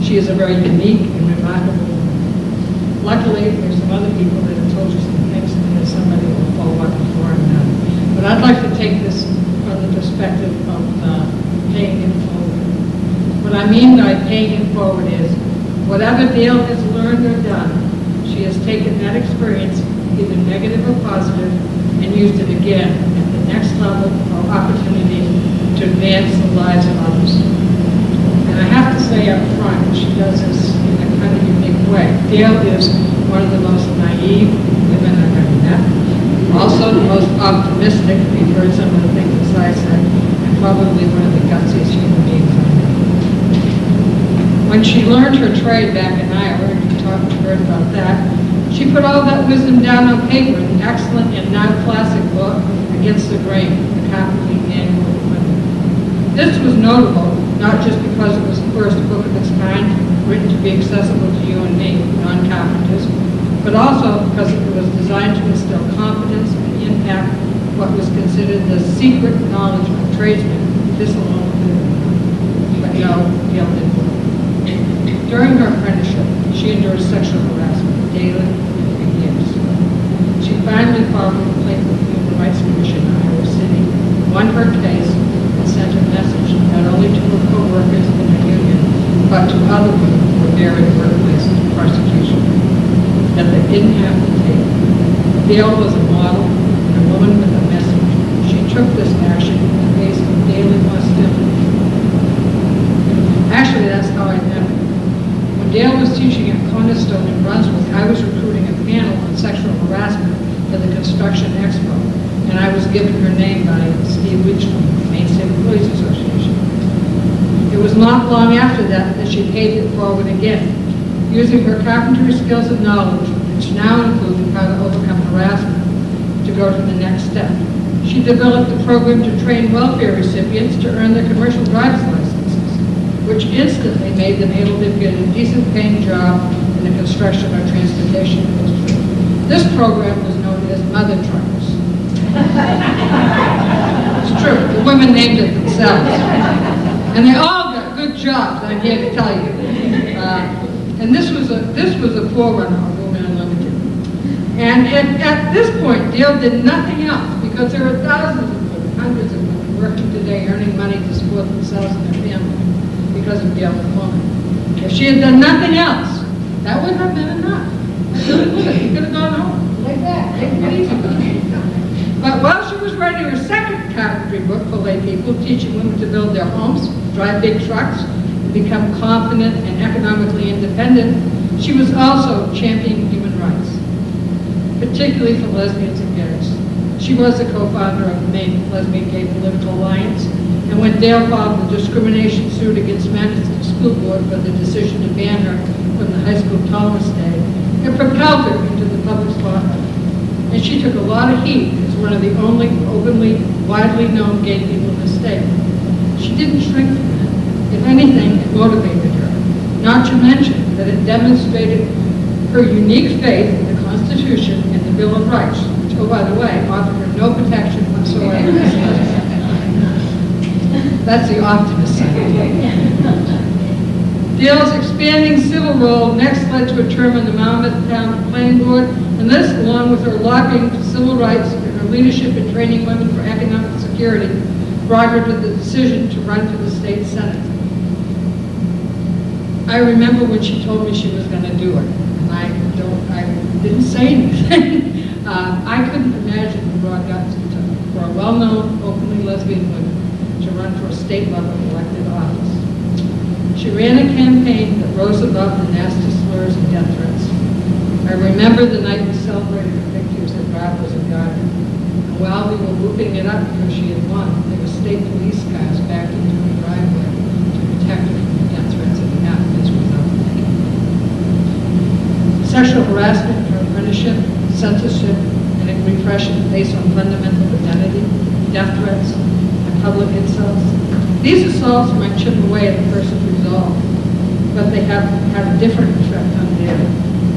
C: She is a very unique and remarkable woman. Luckily, there's some other people that have told you some things, and there's somebody who will follow up before and now. But I'd like to take this from the perspective of paying him forward. What I mean by paying him forward is, whatever Dale has learned or done, she has taken that experience, either negative or positive, and used it again at the next level of opportunity to advance the lives of others. And I have to say up front, she does this in a kind of unique way. Dale is one of the most naive women I've ever met. Also the most optimistic. We've heard some of the things that I said, and probably one of the gutsiest human beings I've met. When she learned her trade back in Iowa, and you heard about that, she put all that wisdom down on paper in the excellent and now classic book, Against the Grain, the Carpentry Manual of Women. This was notable, not just because it was the first book of its kind written to be accessible to you and me, non-carpenters, but also because it was designed to instill confidence and impact what was considered considered the secret knowledge of tradesmen. This alone did. But no, Gail didn't. During her apprenticeship, she endured sexual harassment daily for years. She finally filed a complaint with the Human Rights Commission in Iowa City, won her case, and sent a message not only to her co-workers in the union, but to other women who were there in the workplace persecution, that they didn't have to take it. Gail was a model and a woman with a message. She took this action in the face of daily hostility. Actually, that's how I met her. When Gail was teaching at Cornerstone in Brunswick, I was recruiting a panel on sexual harassment for the Construction Expo, and I was given her name by Steve Wichman, the Maine State Employees Association. It was not long after that that she paid it forward again, using her carpentry skills and knowledge, which now include how to overcome harassment, to go to the next step. She developed a program to train welfare recipients to earn their commercial driver's licenses, which instantly made them able to get a decent paying job in the construction or transportation industry. This program was known as Mother Truckers. It's true, the women named it themselves. And they all got good jobs, I'm here to tell you. And this was a forerunner of Women Unlimited. And at this point, Gail did nothing else, because there are thousands of women, hundreds of women working today, earning money to support themselves and their families because of Gail McCormick. If she had done nothing else, that wouldn't have been enough. You could have gone home like that. Take it easy. But while she was writing her second carpentry book for lay people, teaching women to build their homes, drive big trucks, and become confident and economically independent, she was also championing human rights, particularly for lesbians and gays. She was the co-founder of the Maine Lesbian Gay Political Alliance, and when Dale filed the discrimination suit against Madison School Board for the decision to ban her from the high school tolerance day, it propelled her into the public spotlight. And she took a lot of heat as one of the only openly, widely known gay people in the state. She didn't shrink from it. If anything, it motivated her. Not to mention that it demonstrated her unique faith in the Constitution and the Bill of Rights, which, oh, by the way, offered her no protection whatsoever. That's the optimist side. Gail's expanding civil role next led to a term on the Monmouth Town Planning Board, and this, along with her lobbying for civil rights and her leadership in training women for economic security, brought her to the decision to run for the state senate. I remember when she told me she was going to do it, and I didn't say anything. I couldn't imagine the raw guts it took for a well-known, openly lesbian woman to run for a state-level elected office. She ran a campaign that rose above the nasty slurs and death threats. I remember the night we celebrated her victories at Barbara's and Garden. And while we were whooping it up because she had won, there were state police cars backed into her driveway to protect her from the death threats that would happen as a result of that. Sexual harassment in her apprenticeship, censorship, and repression based on fundamental identity, death threats, and public insults. These assaults might chip away at a person's resolve, but they have had a different effect on Gail.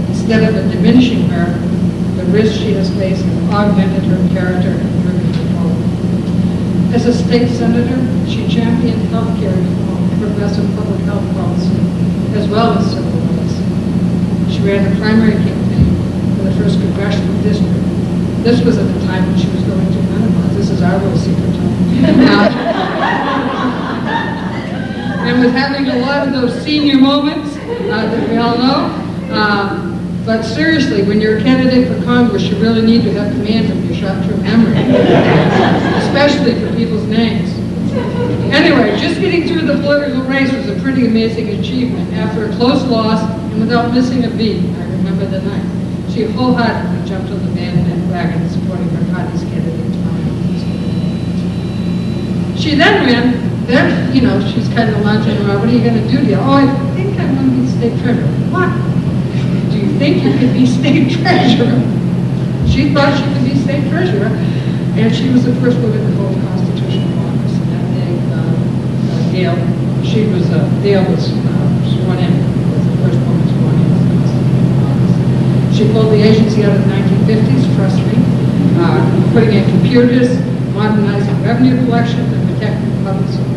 C: Instead of diminishing her, the risks she has faced have augmented her character and driven her forward. As a state senator, she championed health care reform and progressive public health policy, as well as civil rights. She ran a primary campaign for the first congressional district. This was at the time when she was going to menopause. This is our little secret time. And was having a lot of those senior moments that we all know. But seriously, when you're a candidate for Congress, you really need to have command of your short-term memory, especially for people's names. Anyway, just getting through the political race was a pretty amazing achievement. After a close loss and without missing a beat, I remember the night, she wholeheartedly jumped on the bandwagon supporting her party's candidate. She then ran. Then, she's kind of lounging around. What are you going to do? Oh, I think I'm going to be state treasurer. What? Do you think you could be state treasurer? She thought she could be state treasurer, and she was the first woman to hold constitutional office. And that day, Gail was sworn in, was the first woman sworn in as constitutional office. She pulled the agency out of the 1950s, trust me, putting in computers, modernizing revenue collection and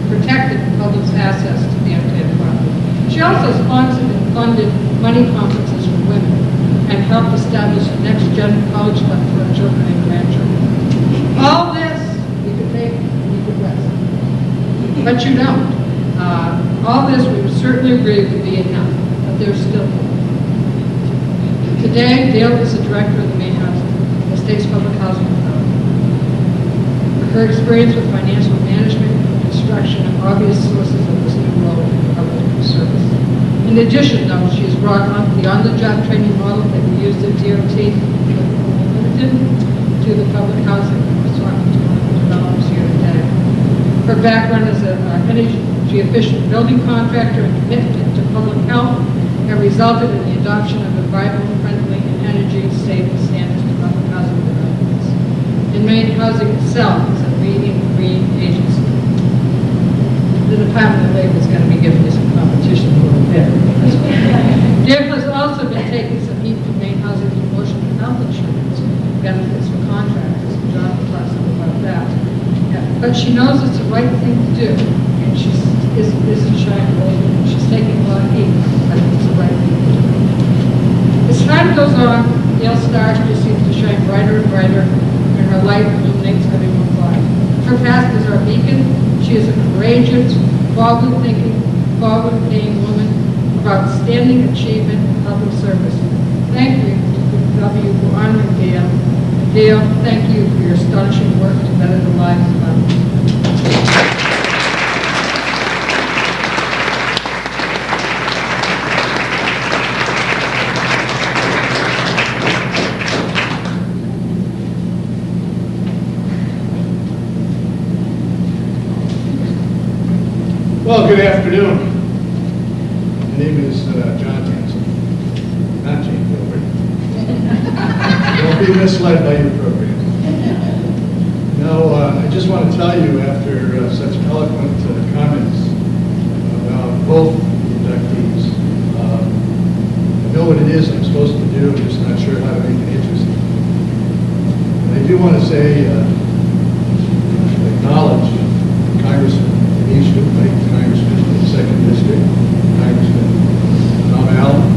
C: protecting the public's access to the unpaid property. She also sponsored and funded money conferences for women and helped establish the next-gen college fund for our children and grandchildren. All this, we could make, we could rest. But you don't. All this, we would certainly agree, would be enough, but there's still more. Today, Dale is the director of the Maine Housing, the state's public housing authority. Her experience with financial management and construction are obvious sources of this new role in public service. In addition, though, she has brought on the on-the-job training model that we used at DOT Limited to the public housing. We're talking to one of the developers here today. Her background as an energy-efficient building contractor and commitment to public health have resulted in the adoption of environmentally friendly and energy-saving standards for public housing developments. In Maine, housing itself is a leading green agency. The Department of Labor is going to be giving you some competition a little bit. Dale has also been taking some heat from Maine Housing promotion of health insurance benefits for contractors. John will talk some about that. Yeah, but she knows it's the right thing to do, and she isn't shying away from it. She's taking a lot of heat, but it's the right thing to do. As time goes on, Dale's star just seems to shine brighter and brighter, and her light illuminates everyone's life. Her past is our beacon. She is a courageous, forward-thinking, forward-paying woman of outstanding achievement in public service. Thank you to W for honoring Dale. Dale, thank you for your astonishing work to better the lives of others.
P: Well, good afternoon. My name is John Hanson, not Jane Gilbert. Don't be misled by your program. No, I just want to tell you, after such eloquent comments about both inductees, I know what it is I'm supposed to do, I'm just not sure how to make it interesting. And I do want to say, acknowledge Congressman Issue by Congressman in the 2nd District, Congressman Tom Allen,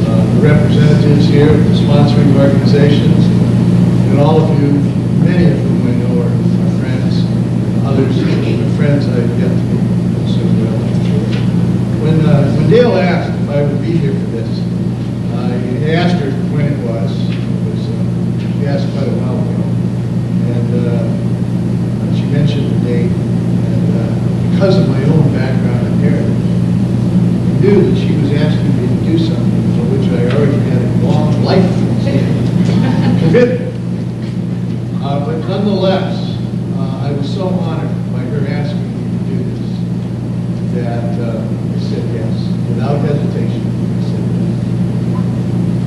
P: the representatives here, the sponsoring organizations, and all of you, many of whom I know are friends, others are friends I've yet to meet so well. When Dale asked if I would be here for this, he asked her when it was. He asked quite a while ago. And she mentioned the date. Because of my own background and heritage, I knew that she was asking me to do something for which I already had a long life commitment. But nonetheless, I was so honored by her asking me to do this that I said yes, without hesitation. I said yes.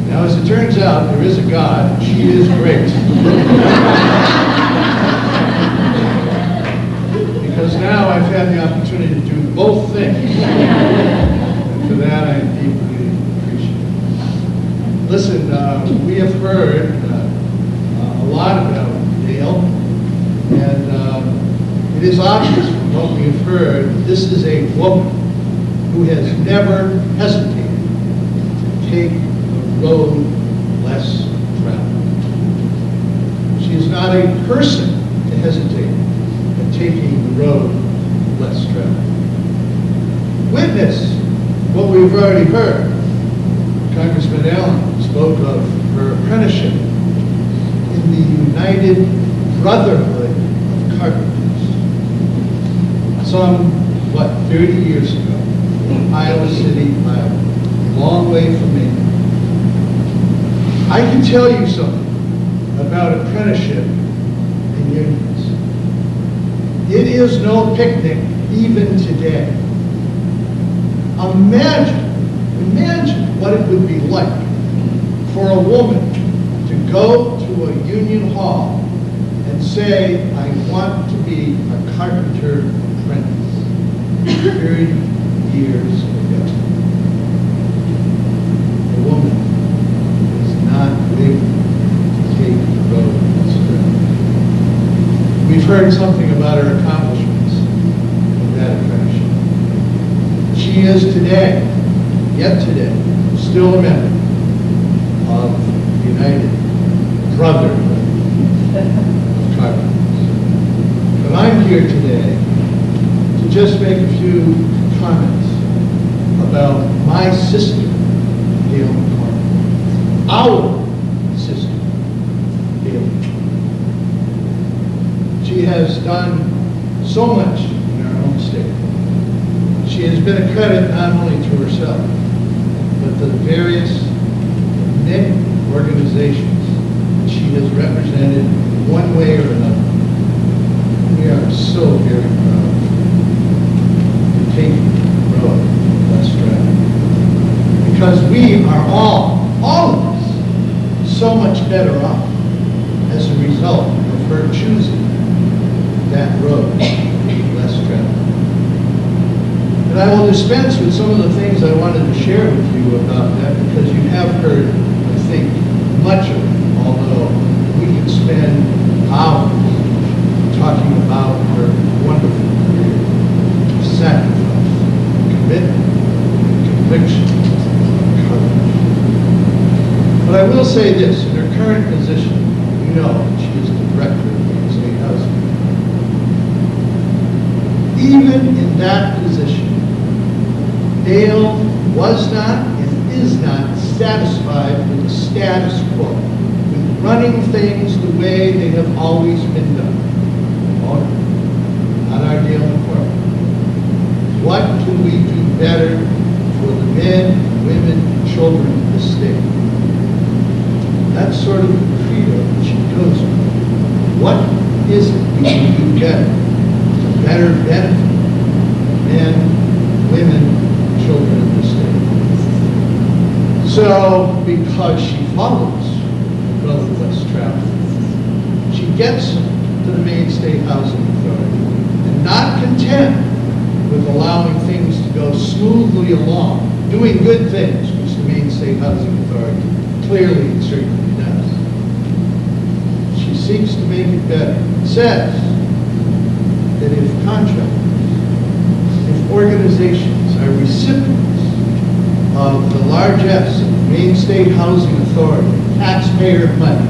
P: Now, as it turns out, there is a God. She is great. Because now I've had the opportunity to do both things. And for that, I deeply appreciate it. Listen, we have heard a lot about Dale, and it is obvious from what we have heard that this is a woman who has never hesitated to take the road less traveled. She is not a person to hesitate taking the road less traveled. Witness what we've already heard. Congressman Allen spoke of her apprenticeship in the United Brotherhood of Carpenters. Some, 30 years ago, in Iowa City, Iowa, a long way from me. I can tell you something about apprenticeship and unions. It is no picnic even today. Imagine what it would be like for a woman to go to a union hall and say, I want to be a carpenter apprentice 30 years ago. A woman is not able to take the road less traveled. We've We've heard something about her accomplishments in that fashion. She is today, yet today, still a member of the United Brotherhood of Carpenters. But I'm here today to just make a few comments about my sister, Gail McCormick. Our sister, Gail McCormick. She has done so much in our home state. She has been a credit not only to herself, but to the various many organizations that she has represented one way or another. We are so very proud to take the road less traveled. Because we are all of us, so much better off as a result of her choosing that road less traveled. And I will dispense with some of the things I wanted to share with you about that because you have heard, I think, much of it, although we could spend hours talking about her wonderful career, sacrifice, commitment, conviction, courage. But I will say this, in her current position, you know she is the director of the state housing. Even in that position, Dale was not and is not satisfied with the status quo, with running things the way they have always been done. Oh, not our Dale McCormick. What can we do better for the men, women, and children of this state? That's sort of the credo that she goes with. What is it we can do better to better benefit men, women, children of the state? So, because she follows the road less traveled, she gets to the Maine State Housing Authority, and not content with allowing things to go smoothly along, doing good things, which the Maine State Housing Authority clearly and certainly does. She seeks to make it better. It says that if contractors, if organizations are recipients of the largesse of the Maine State Housing Authority, taxpayer money,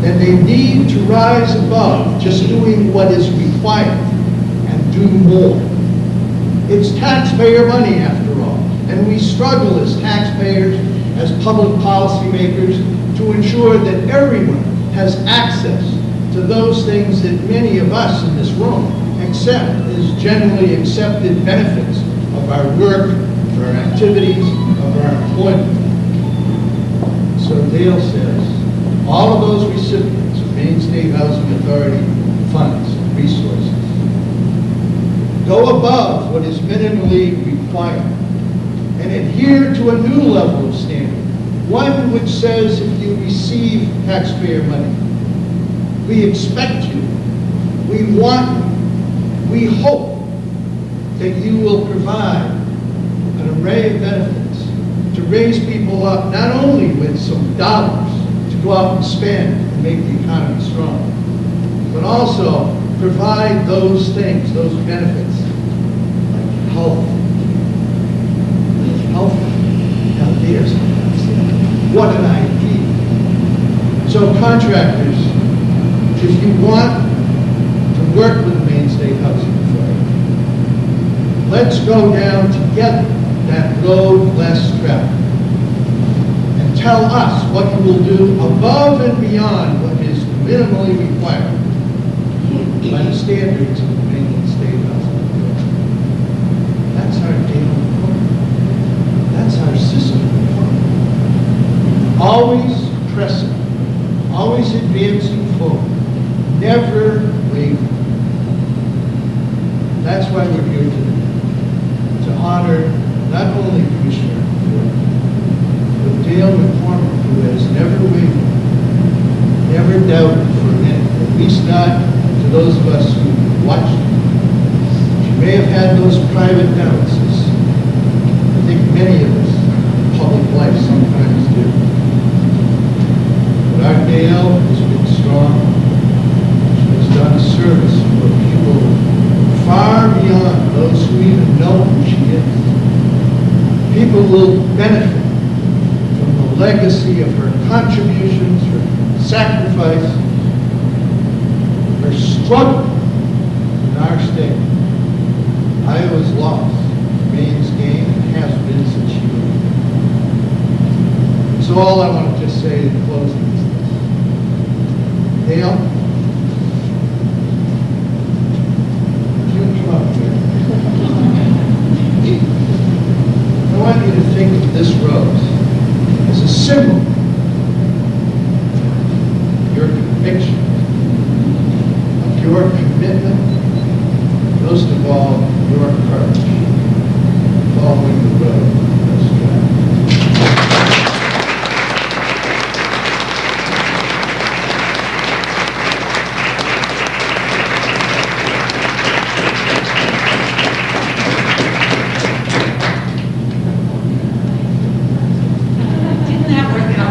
P: then they need to rise above just doing what is required and do more. It's taxpayer money after all, and we struggle as taxpayers, as public policymakers, to ensure that everyone has access to those things that many of us in this room accept as generally accepted benefits of our work, of our activities, of our employment. So Dale says, all of those recipients of Maine State Housing Authority funds and resources go above what is minimally required and adhere to a new level of standard, one which says if you receive taxpayer money, we expect you, we want you, we hope that you will provide an array of benefits to raise people up, not only with some dollars to go out and spend and make the economy strong, but also provide those things, those benefits, like health. Health. Now there's what an idea. So contractors, if you want to work with the Maine State Housing Authority, let's go down together that road less traveled and tell us what you will do above and beyond what is minimally required by the standards of the Maine State Housing Authority. That's our daily report. That's our system report. Always pressing, always advancing forward, never wavering. That's why we're here today, to honor not only Commissioner Fortman, but Dale McCormick, who has never wavered, never doubted for a minute, at least not to those of us who watched it. She may have had those private doubts, as I think many of us in public life sometimes do. But our Dale has been strong. She has done will benefit from the legacy of her contributions, her sacrifice, her struggle in our state. Iowa's lost, Maine's gain, and has been since she moved. So all I want to just say in closing is this. Dale, you come up here. I want you to think of this rose as a symbol of your conviction, of your commitment, most of all, your courage, following the road less traveled.
B: Didn't that work out?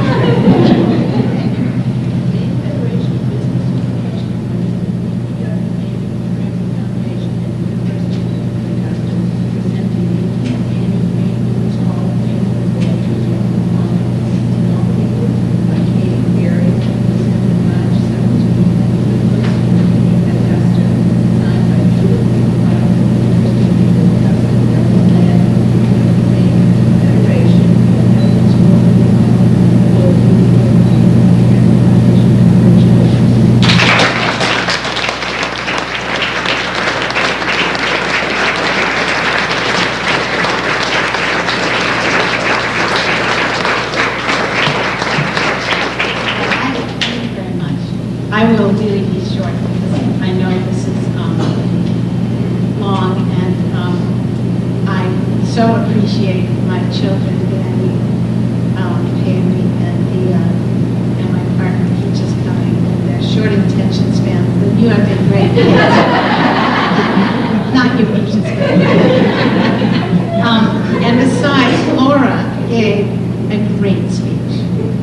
F: I will really be short because I know this is long, and I so appreciate my children, Danny, Haley, and my partner, he just coming, and their short attention span. But you have been great. Not you, but just and besides, Laura gave a great speech.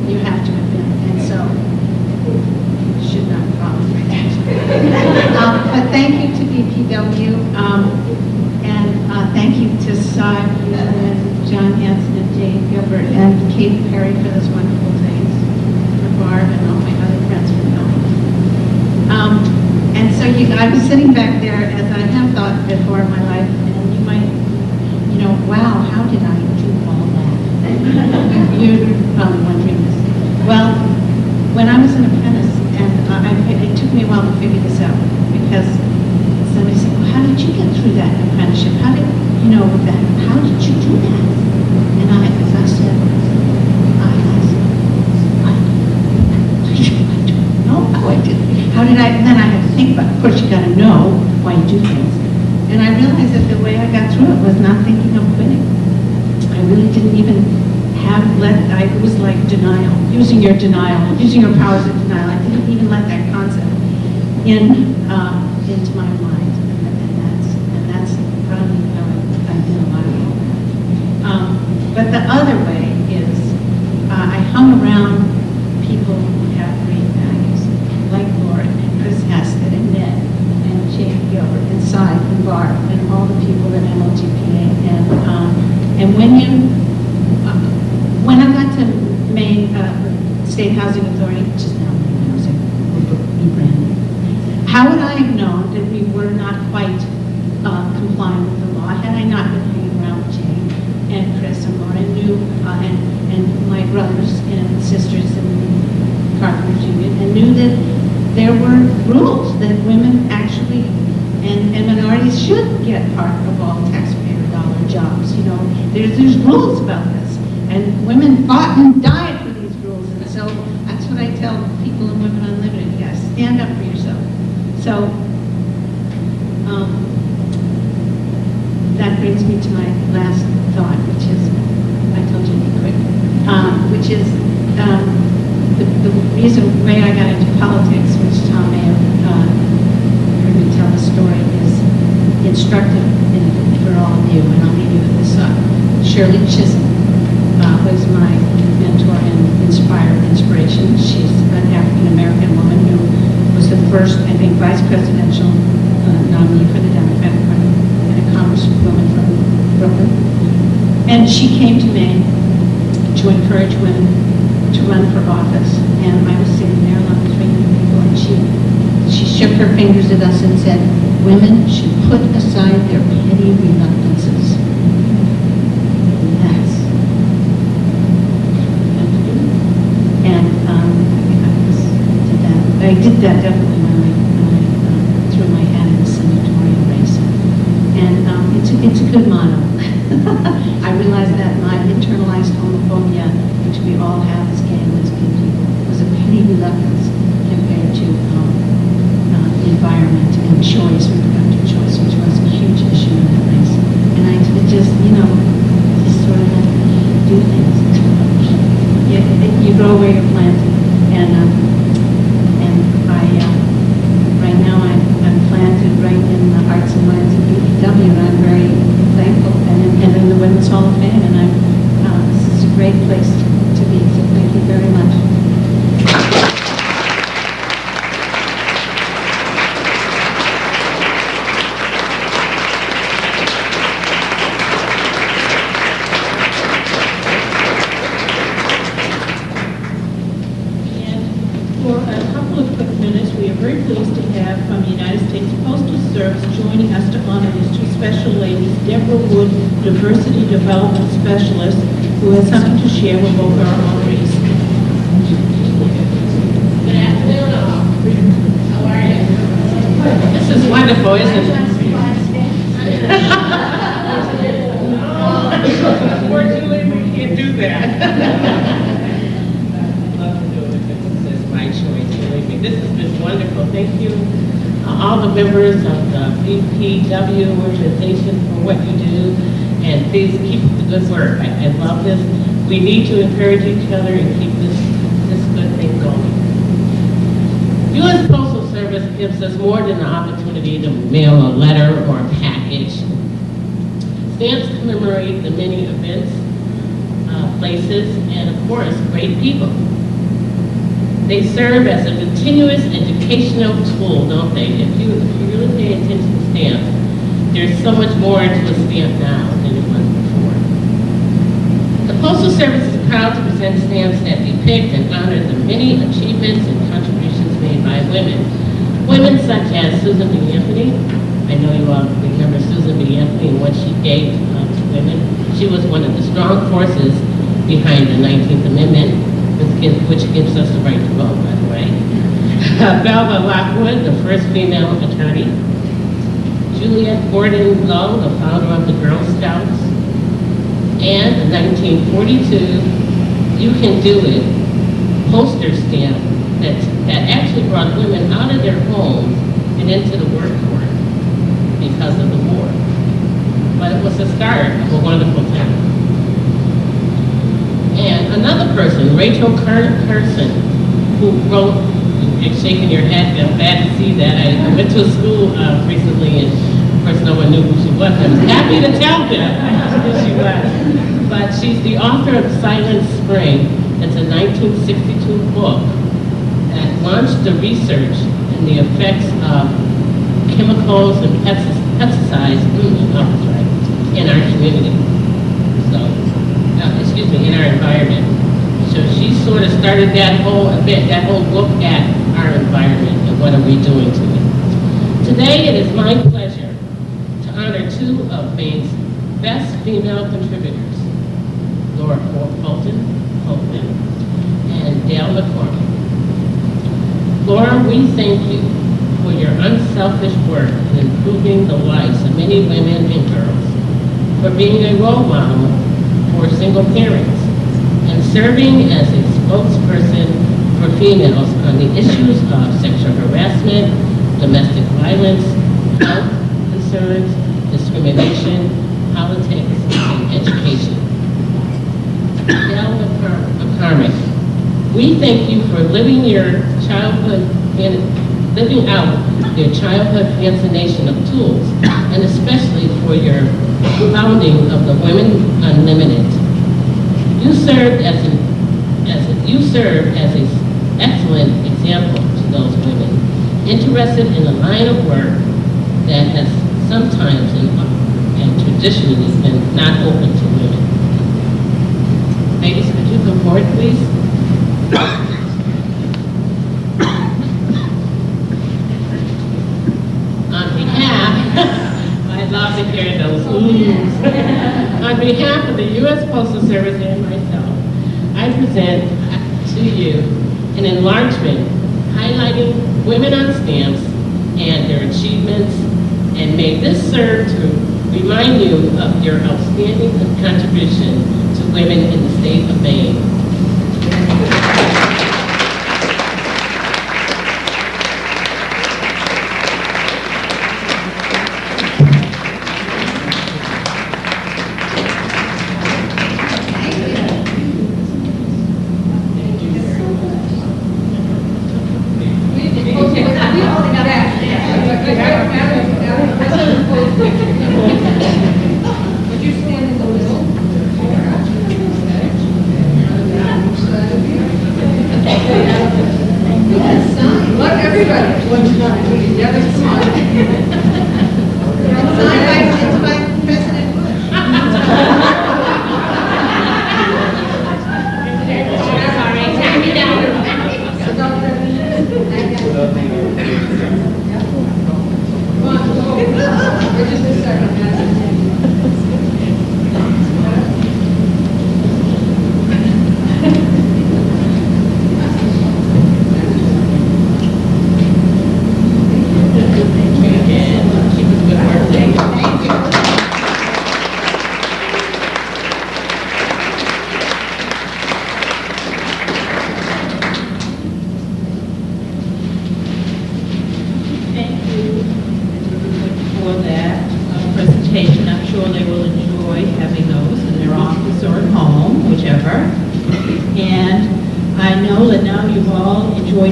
F: You have to admit, and so should not follow my action. But thank you to BPW, and thank you to Cy and John Hanson and Jane Gilbert and Kate Perry for those wonderful things, for Barb and all my other friends for coming. And so I was sitting back there, as I have thought before in my life, and you might, wow, how did I do all that? You're probably wondering this. Well, when I was an apprentice, and it took me a while to figure this out, because somebody said, well, how did you get through that apprenticeship? How did you do that? And as I said, I don't know how I did it. How did I, and then I had to think about it. Of course, you got to know why you do things. And I realized that the way I got through it was not thinking of quitting. I really didn't even it was like denial, using your powers of denial. I didn't even let that concept into my mind, and that's probably how I've been a lot of it. But the other way is I hung around people who have great values, like Laura and Chris Haskett and Ned and Jane Gilbert and Cy and Barb and all the people at MLTPA, and when I got to Maine State Housing Authority, which is now Maine Housing, rebranded, how would I have known that we were not quite complying with the law had I not been hanging around with Jane and Chris and Laura and my brothers and sisters and Carpenters Union, and knew that there were rules that women actually and minorities should get part of all taxpayer dollar jobs. There's rules about this. And women fought and died for these rules. And so that's what I tell people in Women Unlimited. You guys, stand up for yourself. So that brings me to my last thought, which is, I told you to be quick, which is the reason way I got into politics, which Tom may have heard me tell the story, is instructive for all of you. And I'll leave you with this thought. Shirley Chisholm was my mentor and inspiration. She's an African-American woman who was the first, I think, vice presidential nominee for the Democratic Party, and a congresswoman from Brooklyn.
D: And she came to Maine to encourage women to run for office. And I was sitting there along with 300 people, and she shook her fingers at us and said, women should put aside their petty reluctances. And that's I did that definitely when I threw my hat in the senatorial race. And it's a good motto. I realized that my internalized homophobia, which we all have as gay and lesbian people, was a petty reluctance compared to environment and choice, reproductive choice, which was a huge issue in that race. And I just, just sort of do things. You go where you're planted. Right now I'm planted right in the hearts and minds of BPW, and I'm very thankful, and in the Women's Hall of Fame, and this is a great place to be, so thank you very much. For a couple of quick minutes, we are very pleased to have from the United States Postal Service joining us to honor these two special ladies, Deborah Wood, Diversity Development Specialist, who has something to share with both our honorees.
Q: Good afternoon, all. How are you?
O: This is wonderful, isn't it?
Q: Unfortunately, we can't do that. This has been wonderful. Thank you, all the members of the BPW organization for what you do, and please keep the good work. I love this. We need to encourage each other and keep this good thing going. U.S. Postal Service gives us more than the opportunity to mail a letter or a package. Stamps commemorate the many events, places, and of course, great people. They serve as a continuous educational tool, don't they? If you really pay attention to stamps, there's so much more to a stamp now than it was before. The Postal Service is proud to present stamps that depict and honor the many achievements and contributions made by women. Women such as Susan B. Anthony. I know you all remember Susan B. Anthony and what she gave to women. She was one of the strong forces behind the 19th Amendment, which gives us the right to vote, by the way. Belva Lockwood, the first female attorney. Juliette Gordon Lowe, the founder of the Girl Scouts. And the 1942 You Can Do It poster stamp that actually brought women out of their homes and into the workforce because of the war. But it was the start of a wonderful time. And another person, Rachel Carson, who wrote, you're shaking your head, I'm glad to see that. I went to a school recently, and of course no one knew who she was. I was happy to tell them who she was. But she's the author of Silent Spring. It's a 1962 book that launched the research and the effects of chemicals and pesticides in our community. In our environment. So she sort of started that whole look at our environment and what are we doing to it. Today it is my pleasure to honor two of Maine's best female contributors, Laura Fortman and Dale McCormick. Laura, we thank you for your unselfish work in improving the lives of many women and girls, for being a role model for single parents, and serving as a spokesperson for females on the issues of sexual harassment, domestic violence, health concerns, discrimination, politics, and education. Dale McCormick, we thank you for living out your childhood fascination of tools, and especially for your founding of the Women Unlimited. You served as an excellent example to those women interested in a line of work that has sometimes and traditionally been not open to women. Ladies, could you come forward, please? On behalf, I love to hear those oohs. On behalf of the U.S. Postal Service and myself, I present to you an enlargement highlighting women on stamps and their achievements, and may this serve to remind you of your outstanding contribution to women in the state of Maine.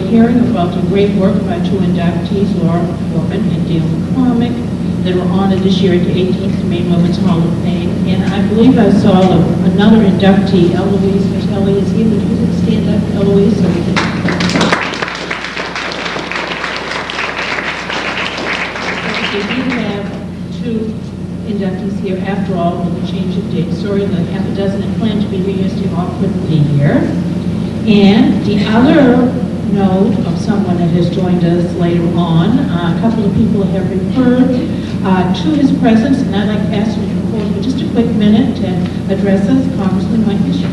D: Hearing about the great work of our two inductees, Fortman and McCormick, that were honored this year at the 18th Maine Women's Hall of Fame. And I believe I saw another inductee, Eloise Vitelli, is here. Would you stand up, Eloise, so we can... We do have two inductees here after all with the change of date. Sorry, the half a dozen that planned to be here yesterday all couldn't be here. And the other note of someone that has joined us later on, a couple of people have referred to his presence, and I'd like to ask him to come forward for just a quick minute to address us. Congressman Mike Bishop.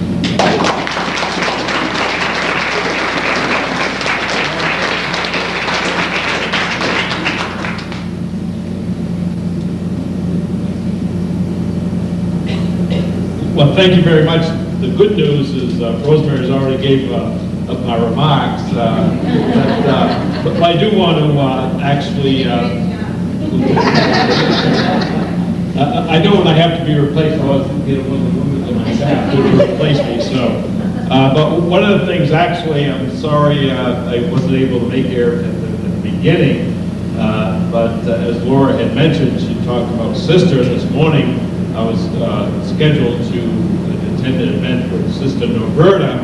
R: Well, thank you very much. The good news is Rosemary's already gave my remarks, but I do want to actually, I know when I have to be replaced, I always get one of the women on my staff to replace me, so. But one of the things, actually, I'm sorry I wasn't able to make here at the beginning, but as Laura had mentioned, she talked about sister this morning. I was scheduled to attend an event with Sister Norberta,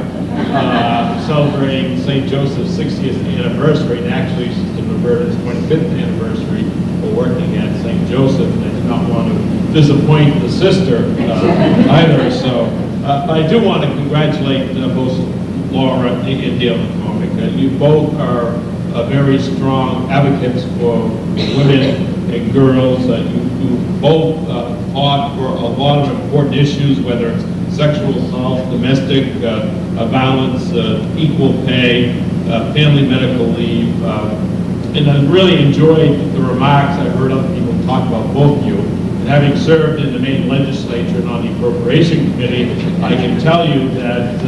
R: celebrating St. Joseph's 60th anniversary, and actually Sister Norberta's 25th anniversary for working at St. Joseph, and I did not want to disappoint the sister either, so I do want to congratulate both Laura and Dale McCormick. You both are very strong advocates for women and girls. You both fought for a lot of important issues, whether it's sexual assault, domestic violence, equal pay, family medical leave. And I really enjoyed the remarks I heard other people talk about both of you. And having served in the Maine legislature and on the appropriation committee, I can tell you that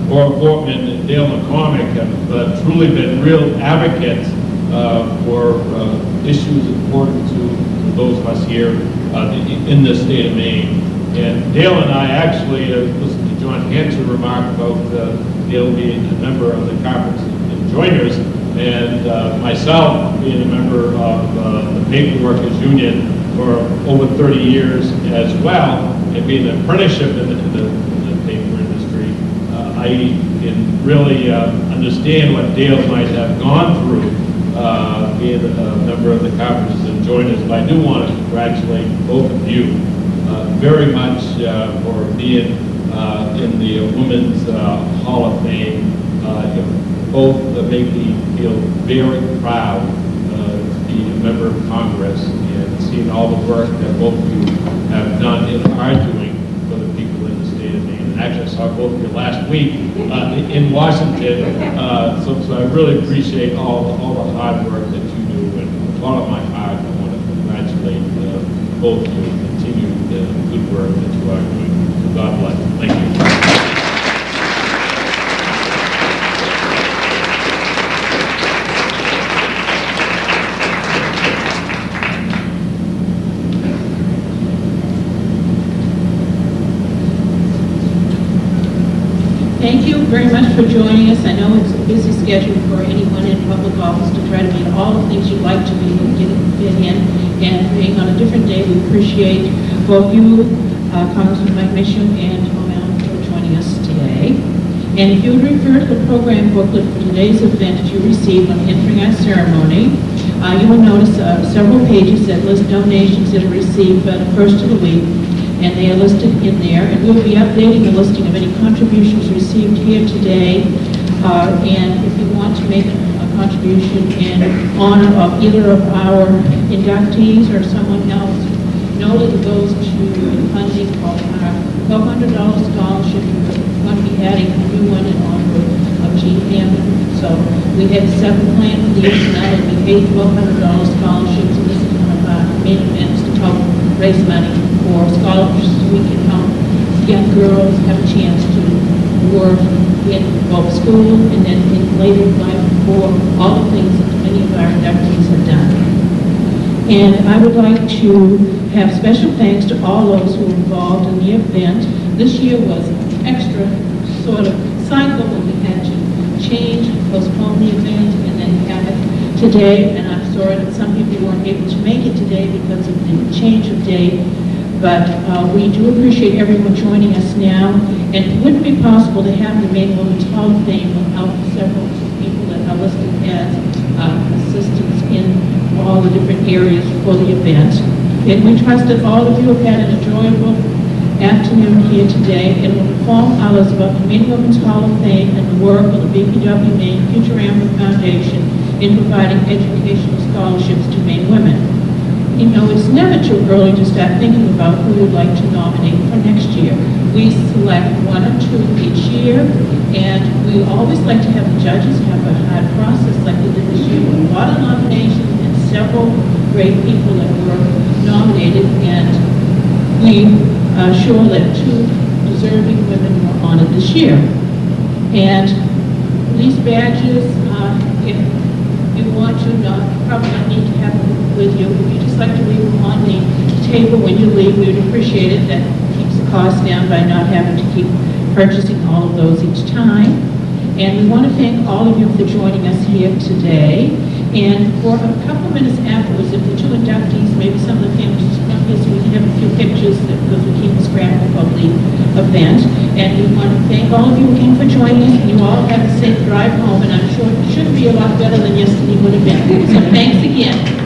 R: Laura Fortman and Dale McCormick have truly been real advocates for issues important to those of us here in the state of Maine. And Dale and I actually listened to John Hanson remark about Dale being a member of the Carpenters and Joiners, and myself being a member of the Paper Workers Union for over 30 years as well, and being an apprenticeship in the paper industry. I can really understand what Dale might have gone through being a member of the Carpenters and Joiners, but I do want to congratulate both of you very much for being in the Women's Hall of Fame. Both make me feel very proud to be a member of Congress and seeing all the work that both of you have done and are doing for the people in the state of Maine. And actually, I saw both of you last week in Washington, so I really appreciate all the hard work that you do. And with all of my heart, I want to congratulate both of you and continue the good work that you are doing. So God bless you. Thank you.
D: Thank you very much for joining us. I know it's a busy schedule for anyone in public office to try to meet all the things you'd like to be able to get in. And being on a different day, we appreciate both you, Congressman Mike Mitchum and O'Malley, for joining us today. And if you would refer to the program booklet for today's event that you received on entering our ceremony, you will notice several pages that list donations that are received by the first of the week. And they are listed in there, and we'll be updating the listing of any contributions received here today. And if you want to make a contribution in honor of either of our inductees or someone else, know that it goes to the funding of our $1,200 scholarship. We're going to be adding a new one in honor of Jean Hammond. So we had 7 planned for these, and that will be 8 $1,200 scholarships. And this is one of our main events to help raise money for scholarships so we can help young girls have a chance to work in both school and then in later life for all the things that many of our inductees have done. And I would like to have special thanks to all those who were involved in the event. This year was an extra sort of cycle when we had to change, postpone the event, and then have it today. And I'm sorry that some people weren't able to make it today because of the change of date. But we do appreciate everyone joining us now. And it wouldn't be possible to have the Maine Women's Hall of Fame without several people that are listed as assistants in all the different areas for the event. And we trust that all of you have had an enjoyable afternoon here today and will inform others about the Maine Women's Hall of Fame and the work of the BPW Maine Future Amber Foundation in providing educational scholarships to Maine women. You know, it's never too early to start thinking about who you'd like to nominate for next year. We select 1 or 2 each year, and we always like to have the judges have a hard process like we did this year with a lot of nominations and several great people that were nominated, and we are sure that 2 deserving women were honored this year. And these badges, if you want to, probably not need to have them with you. If you just like to leave them on the table when you leave, we would appreciate it. That keeps the cost down by not having to keep purchasing all of those each time. And we want to thank all of you for joining us here today. And for a couple of minutes afterwards, if the 2 inductees, maybe some of the families come here so we can have a few pictures because we keep a scramble of the event. And we want to thank all of you again for joining us. And you all have a safe drive home, and I'm sure it should be a lot better than yesterday would have been. So thanks again.